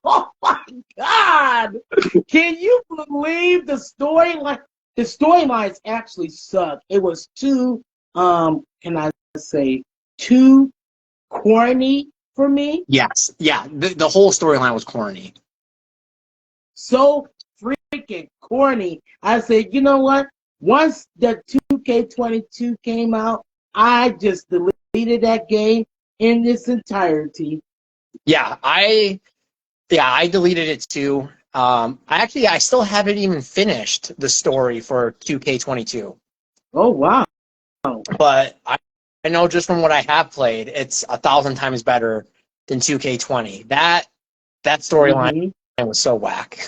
Oh, my God. Can you believe the storyline? The storylines actually suck. It was too, can I say, too corny for me. Yes. Yeah, the whole storyline was corny. So freaking corny. I said, you know what? Once the 2K22 came out, I just deleted deleted that game in its entirety. Yeah, I deleted it too. I still haven't even finished the story for 2K22. Oh wow. But I know just from what I have played, it's 1,000 times better than 2K20. That storyline was so whack.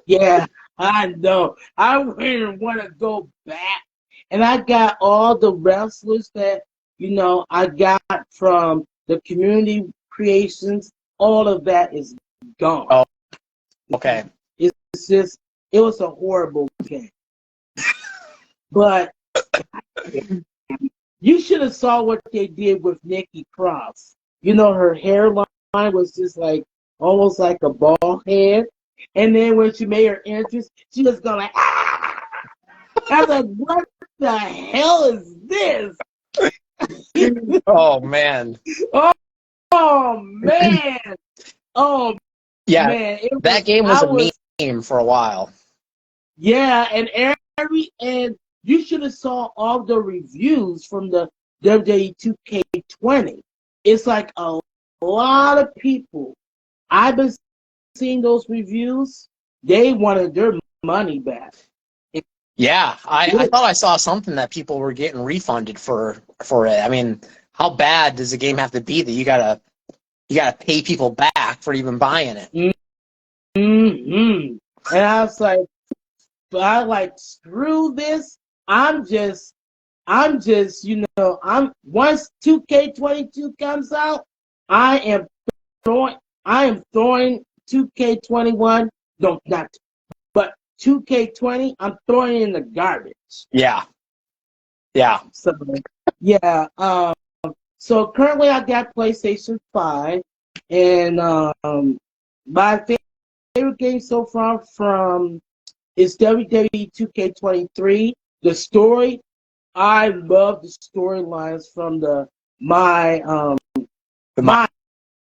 Yeah, I know. I really want to go back. And I got all the wrestlers that, I got from the community creations. All of that is gone. Oh, okay. It's just, it was a horrible game. But you should have saw what they did with Nikki Cross. Her hairline was just like, almost like a bald head. And then when she made her entrance, she was going like, ah! I was like, what the hell is this? Oh, man. Oh, man. Oh, yeah, man. That game was a meme for a while. Yeah, and you should have saw all the reviews from the WWE 2K20. It's like a lot of people. I've been seeing those reviews. They wanted their money back. Yeah, I thought I saw something that people were getting refunded for it. I mean, how bad does the game have to be that you gotta pay people back for even buying it? Mm-hmm. And I was like, screw this. I'm just, once 2K22 comes out, I am throwing 2K21. No, not, but 2K20. I'm throwing it in the garbage. Yeah. So, yeah. So currently I got PlayStation 5, and my favorite game so far is WWE 2K23. The story, I love the storylines from My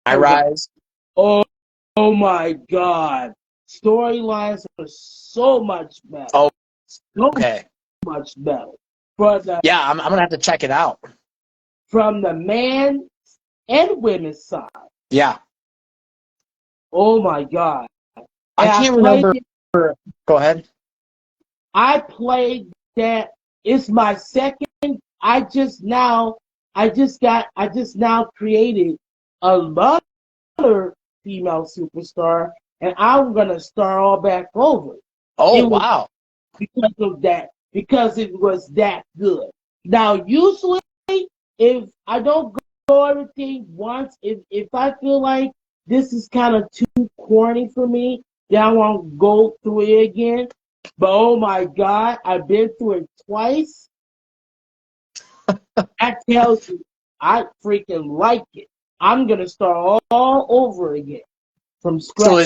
Rise. Oh my God. Storylines are so much better. Oh, okay. So much better. Yeah, I'm going to have to check it out. From the man and women's side. Yeah. Oh my God. I can't remember. Go ahead. I played that. It's my second. I just now created another female superstar, and I'm gonna start all back over. Oh wow! Because of that, because it was that good. Now, usually, if I don't go everything once, if I feel like this is kind of too corny for me, then I won't go through it again. But oh my God, I've been through it twice. That tells you I freaking like it. I'm gonna start all over again from scratch. So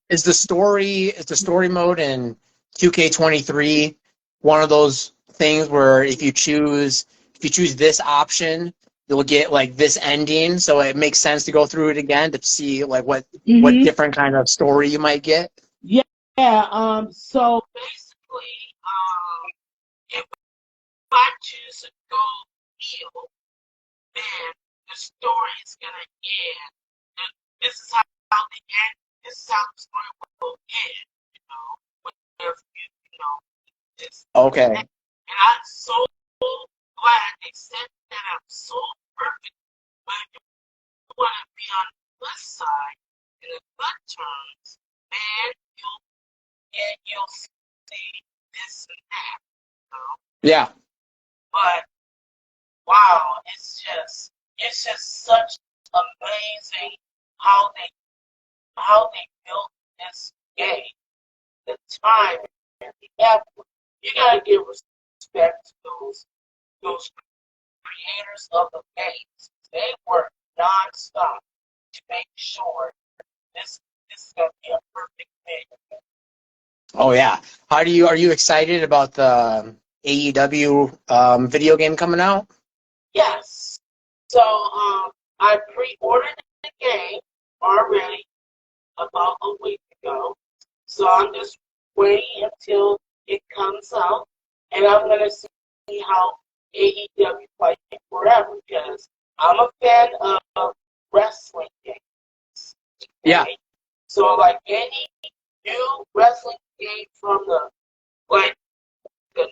is the story mode in 2K23 one of those things where if you choose this option, you'll get like this ending, so it makes sense to go through it again to see like what different kind of story you might get? Yeah. So basically, if I choose to go heel, then the story is gonna end. This is how the end. This is how the story will end. If this. Okay. And I'm so glad they said that I'm so perfect. But if you want to be on this side in the good terms, man, you'll see this and that. Yeah. But wow, it's just such amazing how they built this game. The time and the effort. You gotta give respect to those creators of the games. They work non-stop to make sure this is gonna be a perfect game. Oh yeah. Are you excited about the AEW video game coming out? Yes. So I pre-ordered the game already about a week ago. So I'm just waiting until it comes out, and I'm gonna see how AEW fights forever, because I'm a fan of wrestling games. Yeah. Okay? So like any new wrestling game from the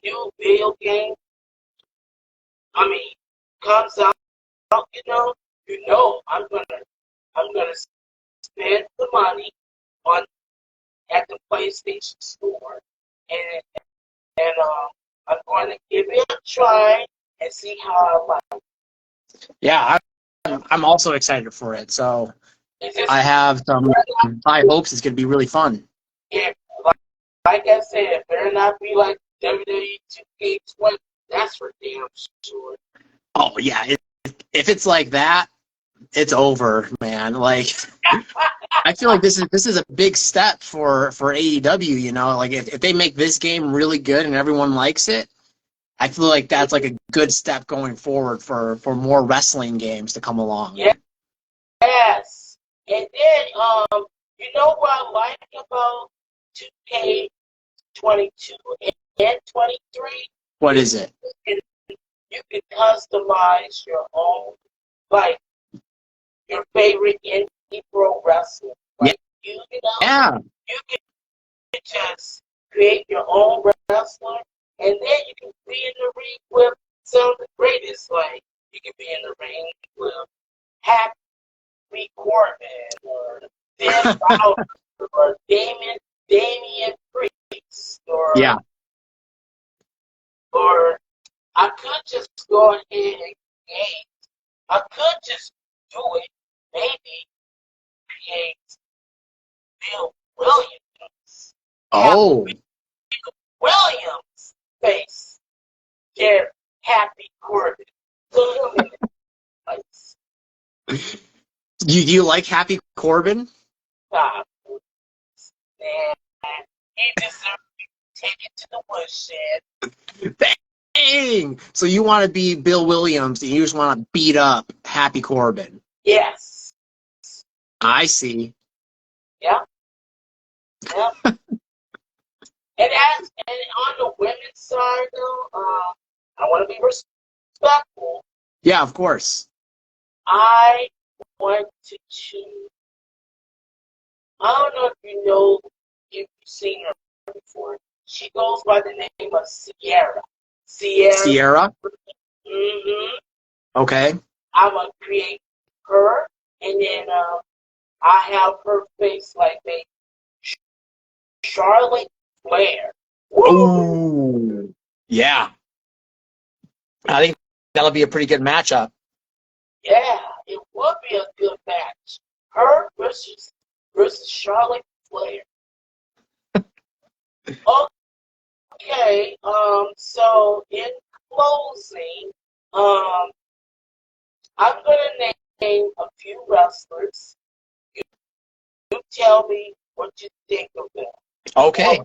new video game, I mean, comes out, I'm gonna spend the money on at the PlayStation Store, and I'm going to give it a try and see how I like it. Yeah, I'm also excited for it. So It's just, I have some high hopes it's going to be really fun. yeah, like I said, it better not be like WWE 2K20. That's for damn sure. Oh, yeah. If it's like that, it's over, man. Like, I feel like this is a big step for AEW, you know? Like, if they make this game really good and everyone likes it, I feel like that's like a good step going forward for more wrestling games to come along. Yeah. Yes. And then, you know what I like about 2K22 and 23? What is it? You can customize your own, like, your favorite indie pro wrestler. Like, Yeah. you can just create your own wrestler, and then you can be in the ring with some of the greatest. Like, you can be in the ring with Happy Corbin or Dan Fowler or Damian Priest Yeah. or I could just go ahead and create. I could just do it. Maybe create Bill Williams. Oh. Williams face their Happy Corbin. Put him in the place. Do you like Happy Corbin? Man, he deserves to be taken to the woodshed. Dang! So you want to be Bill Williams and you just want to beat up Happy Corbin? Yes. I see. Yeah. Yeah. And on the women's side, though, I want to be respectful. Yeah, of course. I want to choose. I don't know if you've seen her before. She goes by the name of Sierra. Sierra? Mm-hmm. Okay. I'm going to create her, and then I have her face like a Charlotte Flair. Ooh. Yeah. I think that'll be a pretty good matchup. Yeah, it would be a good match. Her versus Charlotte Flair. Okay, so in closing, I'm gonna name a few wrestlers. You tell me what you think of them. Okay.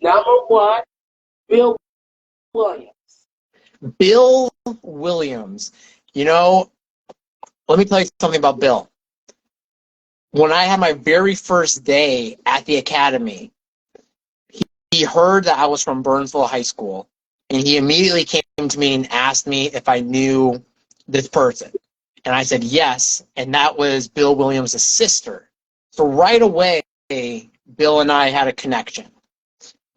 Number one, Bill Williams. Bill Williams. You know, let me tell you something about Bill. When I had my very first day at the academy, he heard that I was from Burnsville High School, and he immediately came to me and asked me if I knew this person. And I said yes, and that was Bill Williams' sister. So right away, Bill and I had a connection.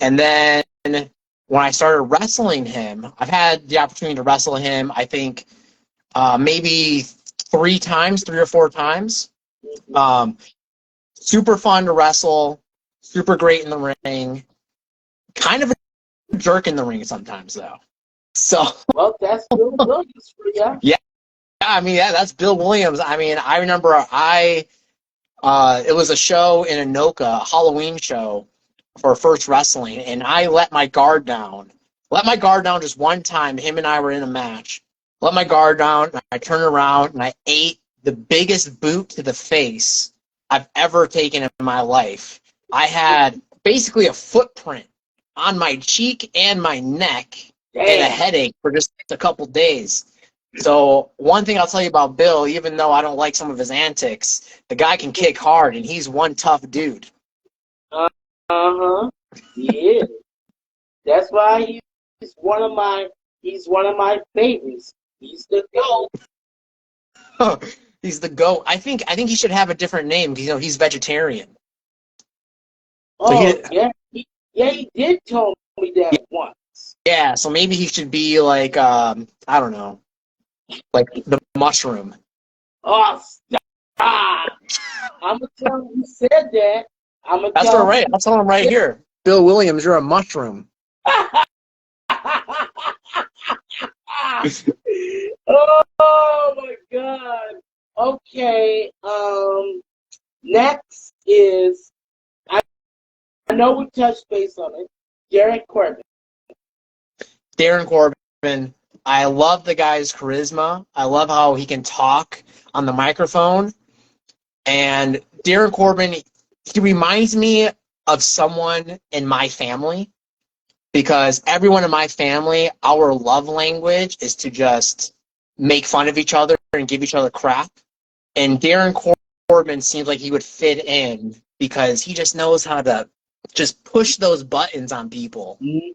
And then when I started wrestling him, I've had the opportunity to wrestle him, I think, maybe 3 or 4 times. Super fun to wrestle, super great in the ring, kind of a jerk in the ring sometimes, though. So, well, that's Bill Williams for you. Yeah, I mean, that's Bill Williams. I mean, I remember it was a show in Anoka, a Halloween show for First Wrestling, and I let my guard down. Let my guard down just one time. Him and I were in a match. Let my guard down, and I turned around, and I ate the biggest boot to the face I've ever taken in my life. I had basically a footprint on my cheek and my neck and a headache for just a couple days. So one thing I'll tell you about Bill, even though I don't like some of his antics, the guy can kick hard, and he's one tough dude. He is. That's why he's one of my favorites. He's the GOAT. He's the GOAT. I think he should have a different name because he's vegetarian. Oh, yeah. He did tell me that once. Yeah, so maybe he should be like I don't know, like the mushroom. Oh, stop. I'm gonna tell him you said that. I'm gonna That's tell him. right. I'll tell him right here. Bill Williams, you're a mushroom. Oh my God. Okay. Next is I know we touched base on it. Derek Corbin. Darren Corbin. I love the guy's charisma. I love how he can talk on the microphone. And Darren Corbin, he reminds me of someone in my family because everyone in my family, our love language is to just make fun of each other and give each other crap. And Darren Corbin seems like he would fit in because he just knows how to just push those buttons on people. Mm-hmm.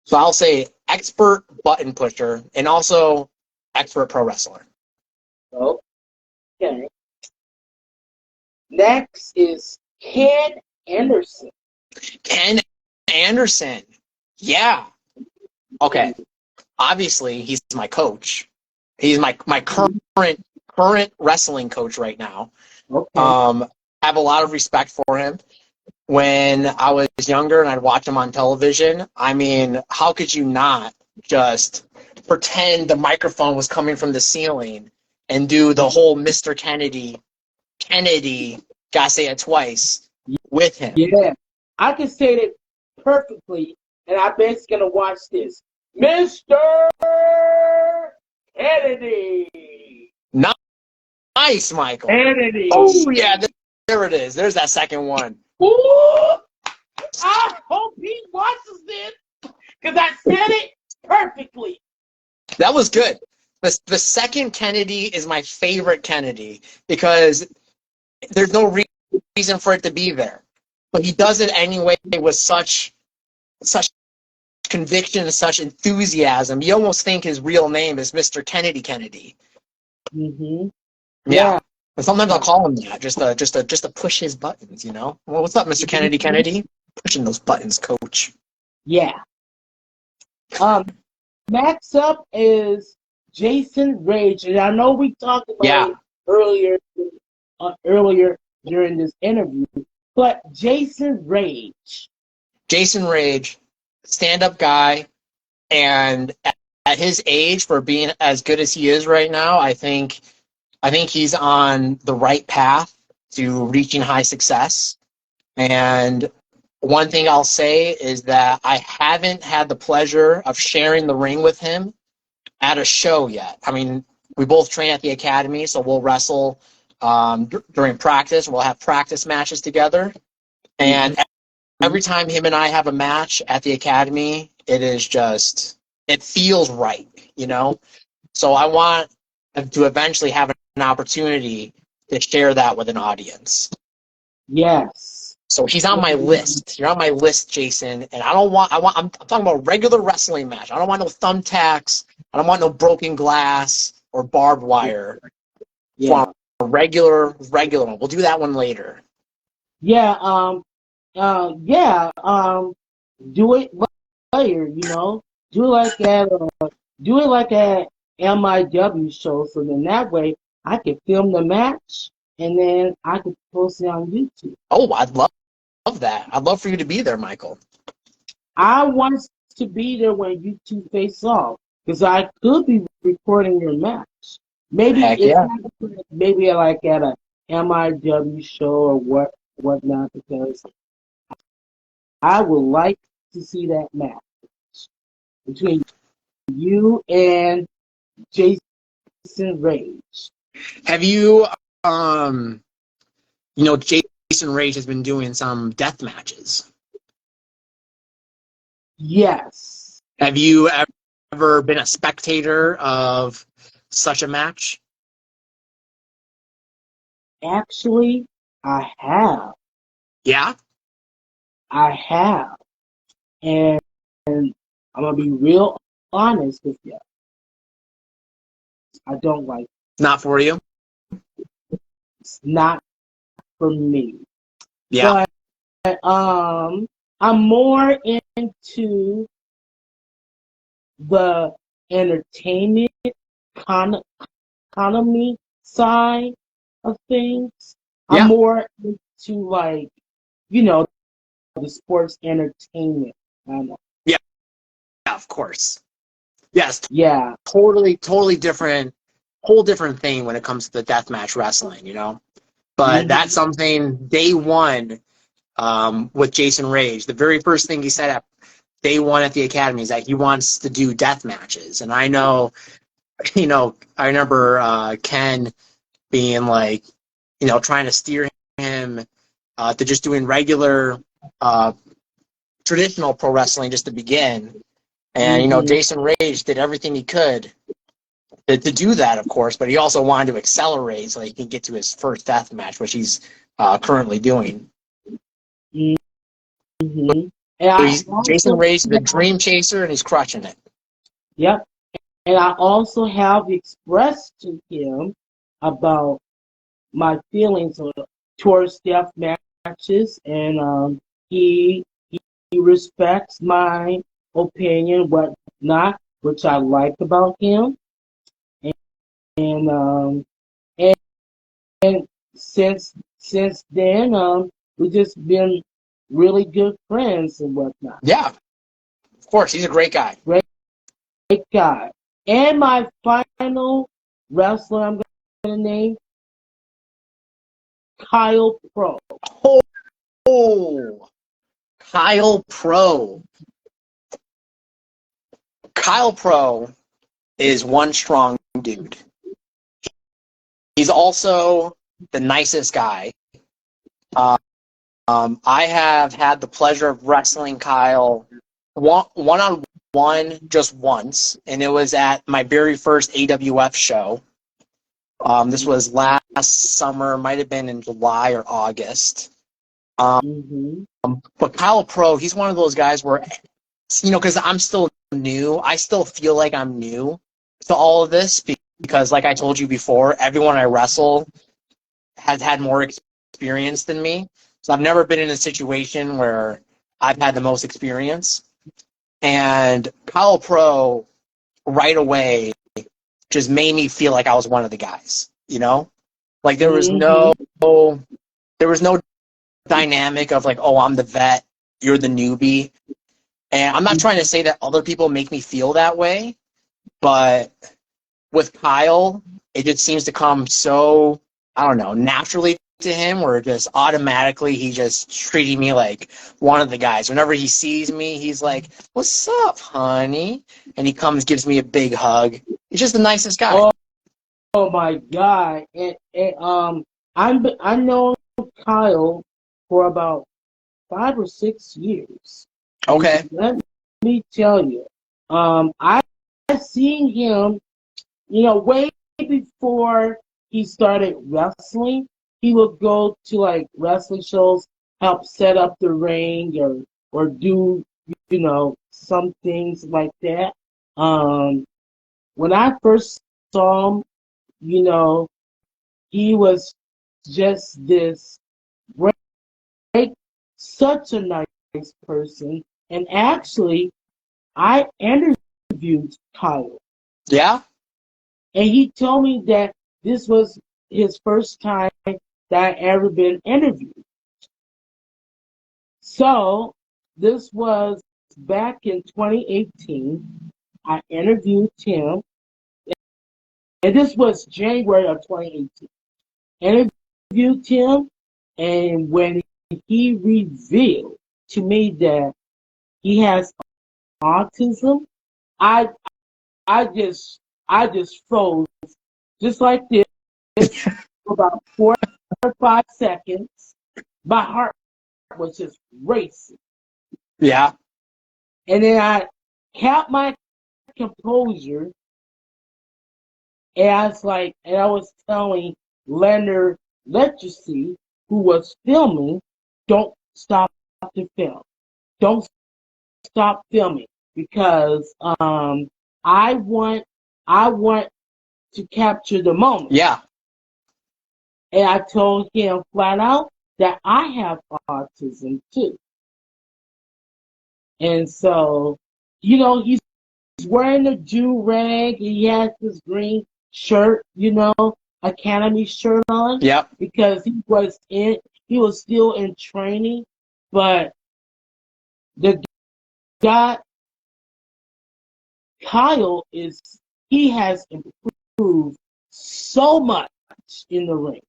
So I'll say expert button pusher and also expert pro wrestler. Okay. Next is Ken Anderson. Ken Anderson. Yeah. Okay. Obviously, he's my coach. He's my current wrestling coach right now. Okay. I have a lot of respect for him. When I was younger and I'd watch him on television, I mean, how could you not just pretend the microphone was coming from the ceiling and do the whole Mr. Kennedy, gotta say it twice, with him? Yeah, I can say that perfectly, and I bet he's gonna watch this. Mr. Kennedy. Nice, Michael. Kennedy. Oh, yeah, there it is. There's that second one. Ooh, I hope he watches this because I said it perfectly. That was good. The second Kennedy is my favorite Kennedy because there's no reason for it to be there. But he does it anyway with such conviction and such enthusiasm. You almost think his real name is Mr. Kennedy. Mm-hmm. Yeah. And sometimes I'll call him that just to push his buttons, Well, what's up, Mr. Kennedy? Pushing those buttons, coach. Yeah. Next up is Jason Rage, and I know we talked about it earlier during this interview, but Jason Rage. Jason Rage, stand-up guy, and at his age, for being as good as he is right now, I think he's on the right path to reaching high success. And one thing I'll say is that I haven't had the pleasure of sharing the ring with him at a show yet. I mean, we both train at the academy, so we'll wrestle during practice. We'll have practice matches together. And every time him and I have a match at the academy, it feels right, So I want to eventually have an opportunity to share that with an audience. Yes. So he's on my list. You're on my list, Jason. And I'm talking about a regular wrestling match. I don't want no thumbtacks. I don't want no broken glass or barbed wire. Yeah. For a regular one. We'll do that one later. Yeah. Do it later. Do it like at MIW show. So then that way I can film the match and then I can post it on YouTube. Oh, I'd love that. I'd love for you to be there, Michael. I want to be there when you two face off because I could be recording your match. Maybe maybe like at a MIW show or whatnot because I would like to see that match between you and Jason Rage. Have you Jason Rage has been doing some death matches. Yes. Have you ever been a spectator of such a match? Actually, I have. Yeah? I have. And I'm going to be real honest with you. I don't like it. Not for you? It's not for me. Yeah. But I'm more into the entertainment con- economy side of things. I'm Yeah. more into like, you know, the sports entertainment. Yeah, of course. Yes, Yeah. totally different, whole different thing when it comes to the deathmatch wrestling, you know? But Hmm. that's something day one with Jason Rage. The very first thing he said at day one at the academy is that he wants to do death matches. And I know, I remember Ken being like, trying to steer him to just doing regular uh, traditional pro wrestling just to begin. And, Hmm. Jason Rage did everything he could to do that, of course, but he also wanted to accelerate so he can get to his first death match, which he's currently doing. Hmm. And So I Jason also, Rage, the dream chaser, and he's crushing it. yep. And I also have expressed to him about my feelings towards death matches, and he respects my opinion, whatnot, which I like about him. And and, and since then, we've just been really good friends and whatnot. Yeah, of course, he's a great guy. Great guy. And my final wrestler I'm gonna name, Kyle Pro. Oh, Kyle Pro. Kyle Pro is one strong dude. He's also the nicest guy. I have had the pleasure of wrestling Kyle one on one just once, and it was at my very first AWF show. This was last summer, might have been in July or August. Mm-hmm. But Kyle Pro, he's one of those guys where, because I'm still new, I still feel like I'm new to all of this because, like I told you before, everyone I wrestle has had more experience than me. So I've never been in a situation where I've had the most experience. And Kyle Pro right away just made me feel like I was one of the guys, Like Mm-hmm. there was no dynamic of like, oh, I'm the vet, you're the newbie. And I'm not trying to say that other people make me feel that way, but with Kyle, it just seems to come so, I don't know, naturally to him, where just automatically he just treating me like one of the guys. Whenever he sees me, he's like, "What's up, honey?" And he comes, gives me a big hug. He's just the nicest guy. Oh, oh my God. I know Kyle for about 5 or 6 years. And Okay. let me tell you, I seen him, way before he started wrestling. He would go to like wrestling shows, help set up the ring or do, some things like that. Um, when I first saw him, you know, he was just this great, such a nice person. And actually, I interviewed Kyle, Yeah. and he told me that this was his first time that I ever been interviewed. So this was back in 2018. I interviewed him, and this was January of 2018. Interviewed him, and when he revealed to me that he has autism, I I just froze just like this for about 4 or 5 seconds. My heart was just racing, Yeah. and then I kept my composure, and I was telling Leonard Legacy, who was filming, don't stop the film. Don't stop filming because I want I want to capture the moment. Yeah. And I told him flat out that I have autism too. And so, he's wearing a do-rag. He has this green shirt, Academy shirt on. Yep. Because he was still in training. But the guy, Kyle, he has improved so much in the ring.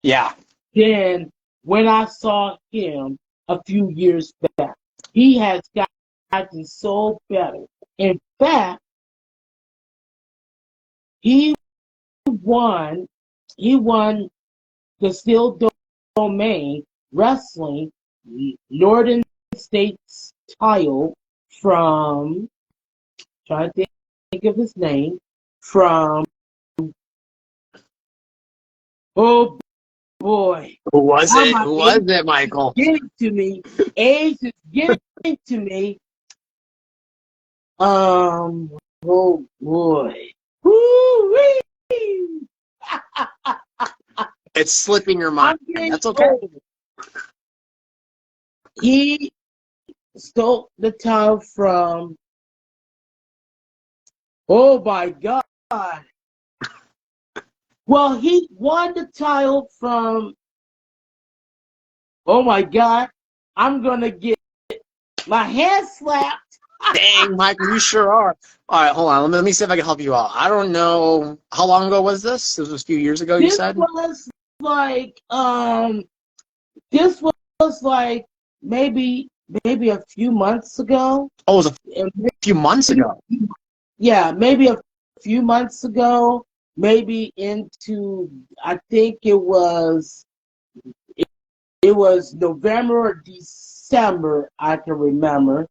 Yeah. Then when I saw him a few years back, he has gotten so better. In fact, he won the Steel Domain Wrestling Northern States title from, trying to think of his name, from, oh boy. Who was it? Who was it, Michael? Getting to me. Age is getting to me. Oh boy. Woo-wee. It's slipping your mind. That's okay. Old. He stole the title from, oh my God. Well, he won the title from, oh my God, I'm going to get my hand slapped. Dang, Michael, you sure are. All right, hold on. Let me see if I can help you out. I don't know. How long ago was this? This was a few years ago, you said? This was like maybe a few months ago. Oh, it was a few months ago. Yeah, maybe a few months ago. Maybe into, I think it was November or December, I can remember.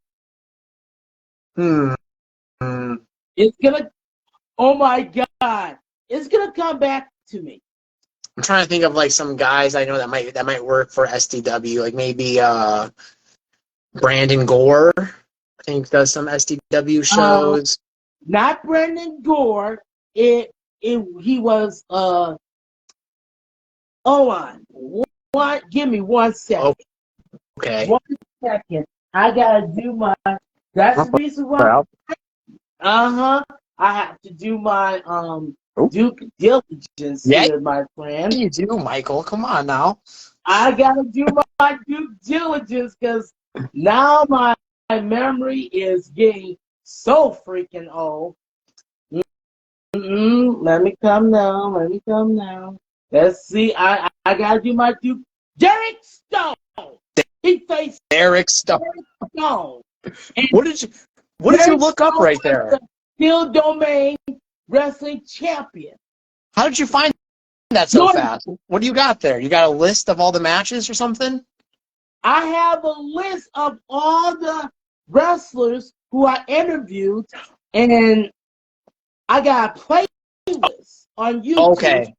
It's gonna, oh my God, it's gonna come back to me. I'm trying to think of like some guys I know that might work for SDW, like maybe Brandon Gore, I think does some SDW shows. Not Brandon Gore. He was hold on. Give me 1 second. Okay. 1 second. I gotta do my. That's the reason why. I have to do my due diligence here, my friend. You do, Michael. Come on now. I gotta do my due diligence because now my memory is getting so freaking old. Let me come now. Let's see. I gotta do my due. Derek Stone. He faced Derek Stone. And what did you look up right there? Steel Domain Wrestling Champion. How did you find that so fast? What do you got there? You got a list of all the matches or something? I have a list of all the wrestlers who I interviewed, and I got a playlist on YouTube. Okay.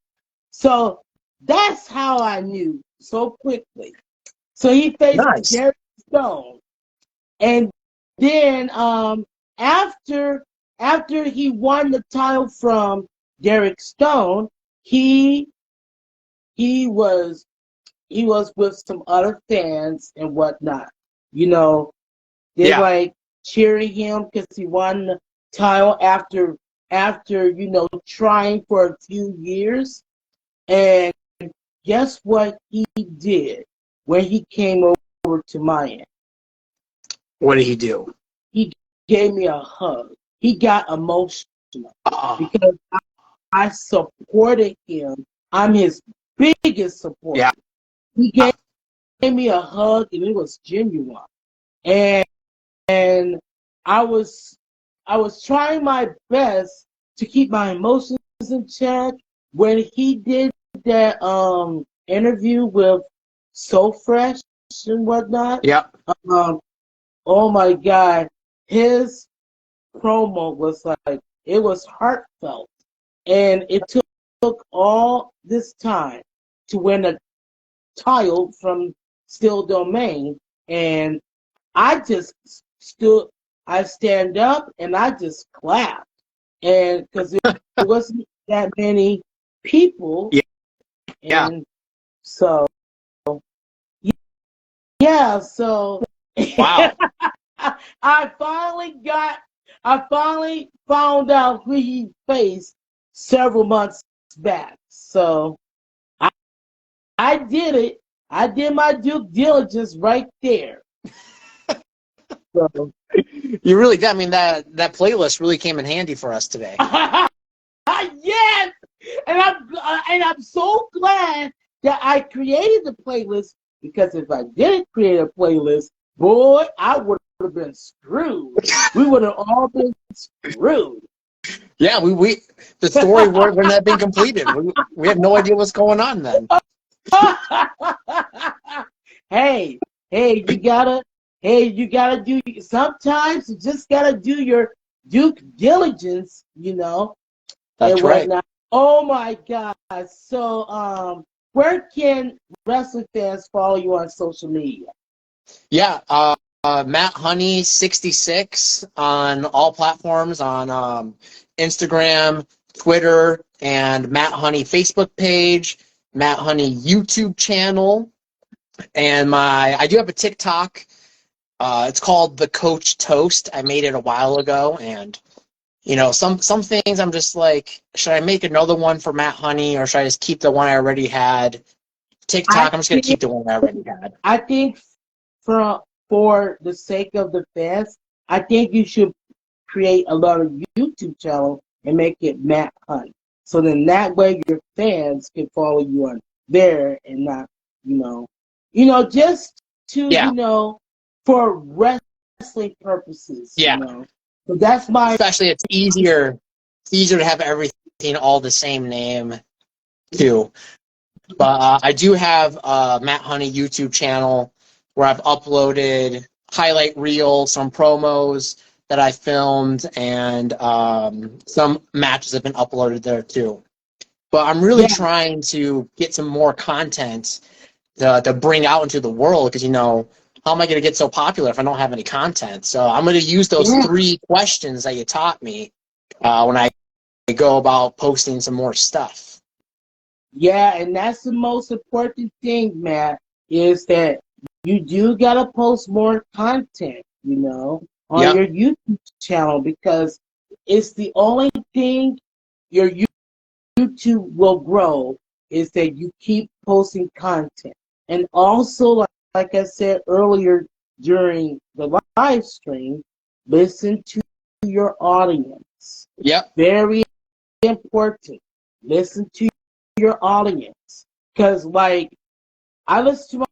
So that's how I knew so quickly. So he faced Derek Stone. And then after he won the title from Derek Stone, he was with some other fans and whatnot. They're like cheering him because he won the title after trying for a few years. And guess what he did when he came over to Miami? What did he do? He gave me a hug. He got emotional because I supported him. I'm his biggest supporter. Yeah. He gave me a hug, and it was genuine. And I was trying my best to keep my emotions in check. When he did that interview with So Fresh and whatnot. Yeah. Oh my God, his promo was like, it was heartfelt, and it took all this time to win a title from Steel Domain, and I just stand up and I just clapped. and because there wasn't that many people, Yeah. and so yeah, so Wow. I finally found out who he faced several months back. So I, I did it. I did my due diligence right there. So, You really did. I mean, that playlist really came in handy for us today. yes, and I'm so glad that I created the playlist, because if I didn't create a playlist, boy, I would have been screwed. We would have all been screwed. Yeah, the story wouldn't have been completed. We have no idea what's going on then. hey, you gotta do. Sometimes you just gotta do your due diligence, That's and right. whatnot. Oh my God! So, where can wrestling fans follow you on social media? Yeah, Matt Honey 66 on all platforms, on Instagram, Twitter, and Matt Honey Facebook page, Matt Honey YouTube channel, and I do have a TikTok. It's called The Coach Toast. I made it a while ago, and some things I'm just like, should I make another one for Matt Honey, or should I just keep the one I already had? TikTok, I'm just gonna keep the one I already had. I think for the sake of the fans, I think you should create a lot of YouTube channel and make it Matt Hunt. So then that way your fans can follow you on there and not, just to, for wrestling purposes, Yeah. So that's my. Especially it's easier to have everything all the same name too. But I do have Matt Honey YouTube channel where I've uploaded highlight reels, some promos that I filmed, and some matches have been uploaded there too. But I'm really trying to get some more content to bring out into the world, because how am I going to get so popular if I don't have any content? So I'm going to use those 3 questions that you taught me when I go about posting some more stuff. Yeah, and that's the most important thing, Matt, is that you do got to post more content, on your YouTube channel, because it's the only thing your YouTube will grow, is that you keep posting content. And also, like I said earlier during the live stream, listen to your audience. Yep. Very important. Listen to your audience. Because, I listen to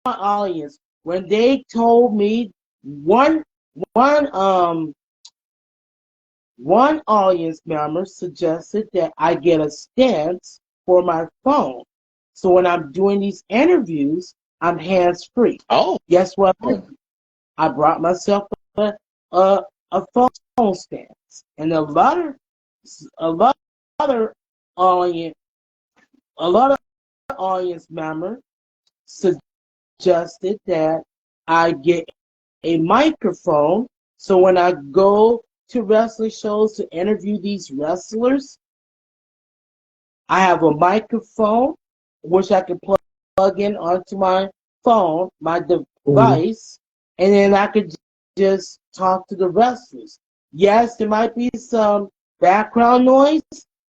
my audience. When they told me one audience member suggested that I get a stance for my phone. So when I'm doing these interviews, I'm hands-free. Oh. Guess what? I brought myself a phone stance. And a lot of audience members suggested that I get a microphone. So when I go to wrestling shows to interview these wrestlers, I have a microphone which I can plug in onto my phone, my device, and then I could just talk to the wrestlers. Yes, there might be some background noise,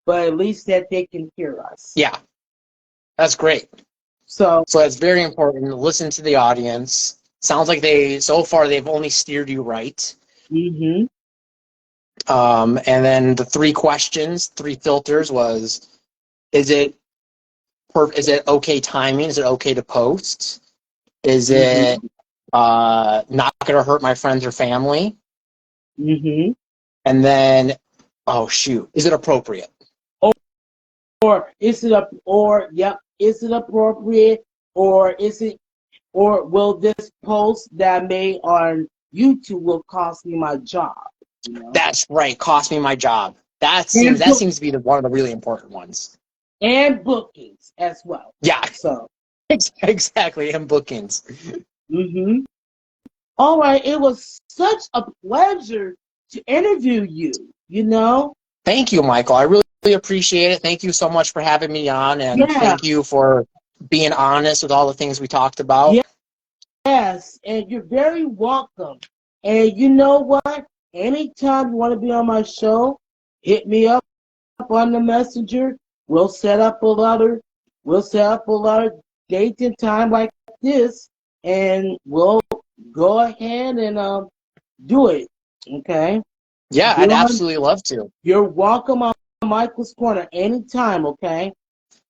but at least that they can hear us. Yeah, that's great. So it's very important to listen to the audience. Sounds like so far they've only steered you right. Mm-hmm. And then the 3 questions, 3 filters was, is it okay timing? Is it okay to post? Is it not going to hurt my friends or family? Mm-hmm. And then, is it appropriate? Or is it is it appropriate, or will this post that I made on YouTube will cost me my job? That's right, cost me my job. That seems to be one of the really important ones. And bookings as well. Yeah. So exactly, and bookings. Mm-hmm. All right, it was such a pleasure to interview you. Thank you, Michael. I really appreciate it. Thank you so much for having me on, and Yeah. thank you for being honest with all the things we talked about. Yeah. Yes, and you're very welcome. And you know what? Anytime you want to be on my show, hit me up on the messenger. We'll set up a lot of dates and time like this, and we'll go ahead and do it. Okay? Yeah, I'd Dylan, absolutely love to. you're welcome on Michael's Corner anytime, okay?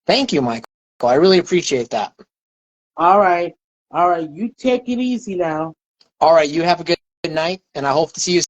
Thank you, Michael. I really appreciate that. All right. All right. You take it easy now. All right, you have a good night, and I hope to see you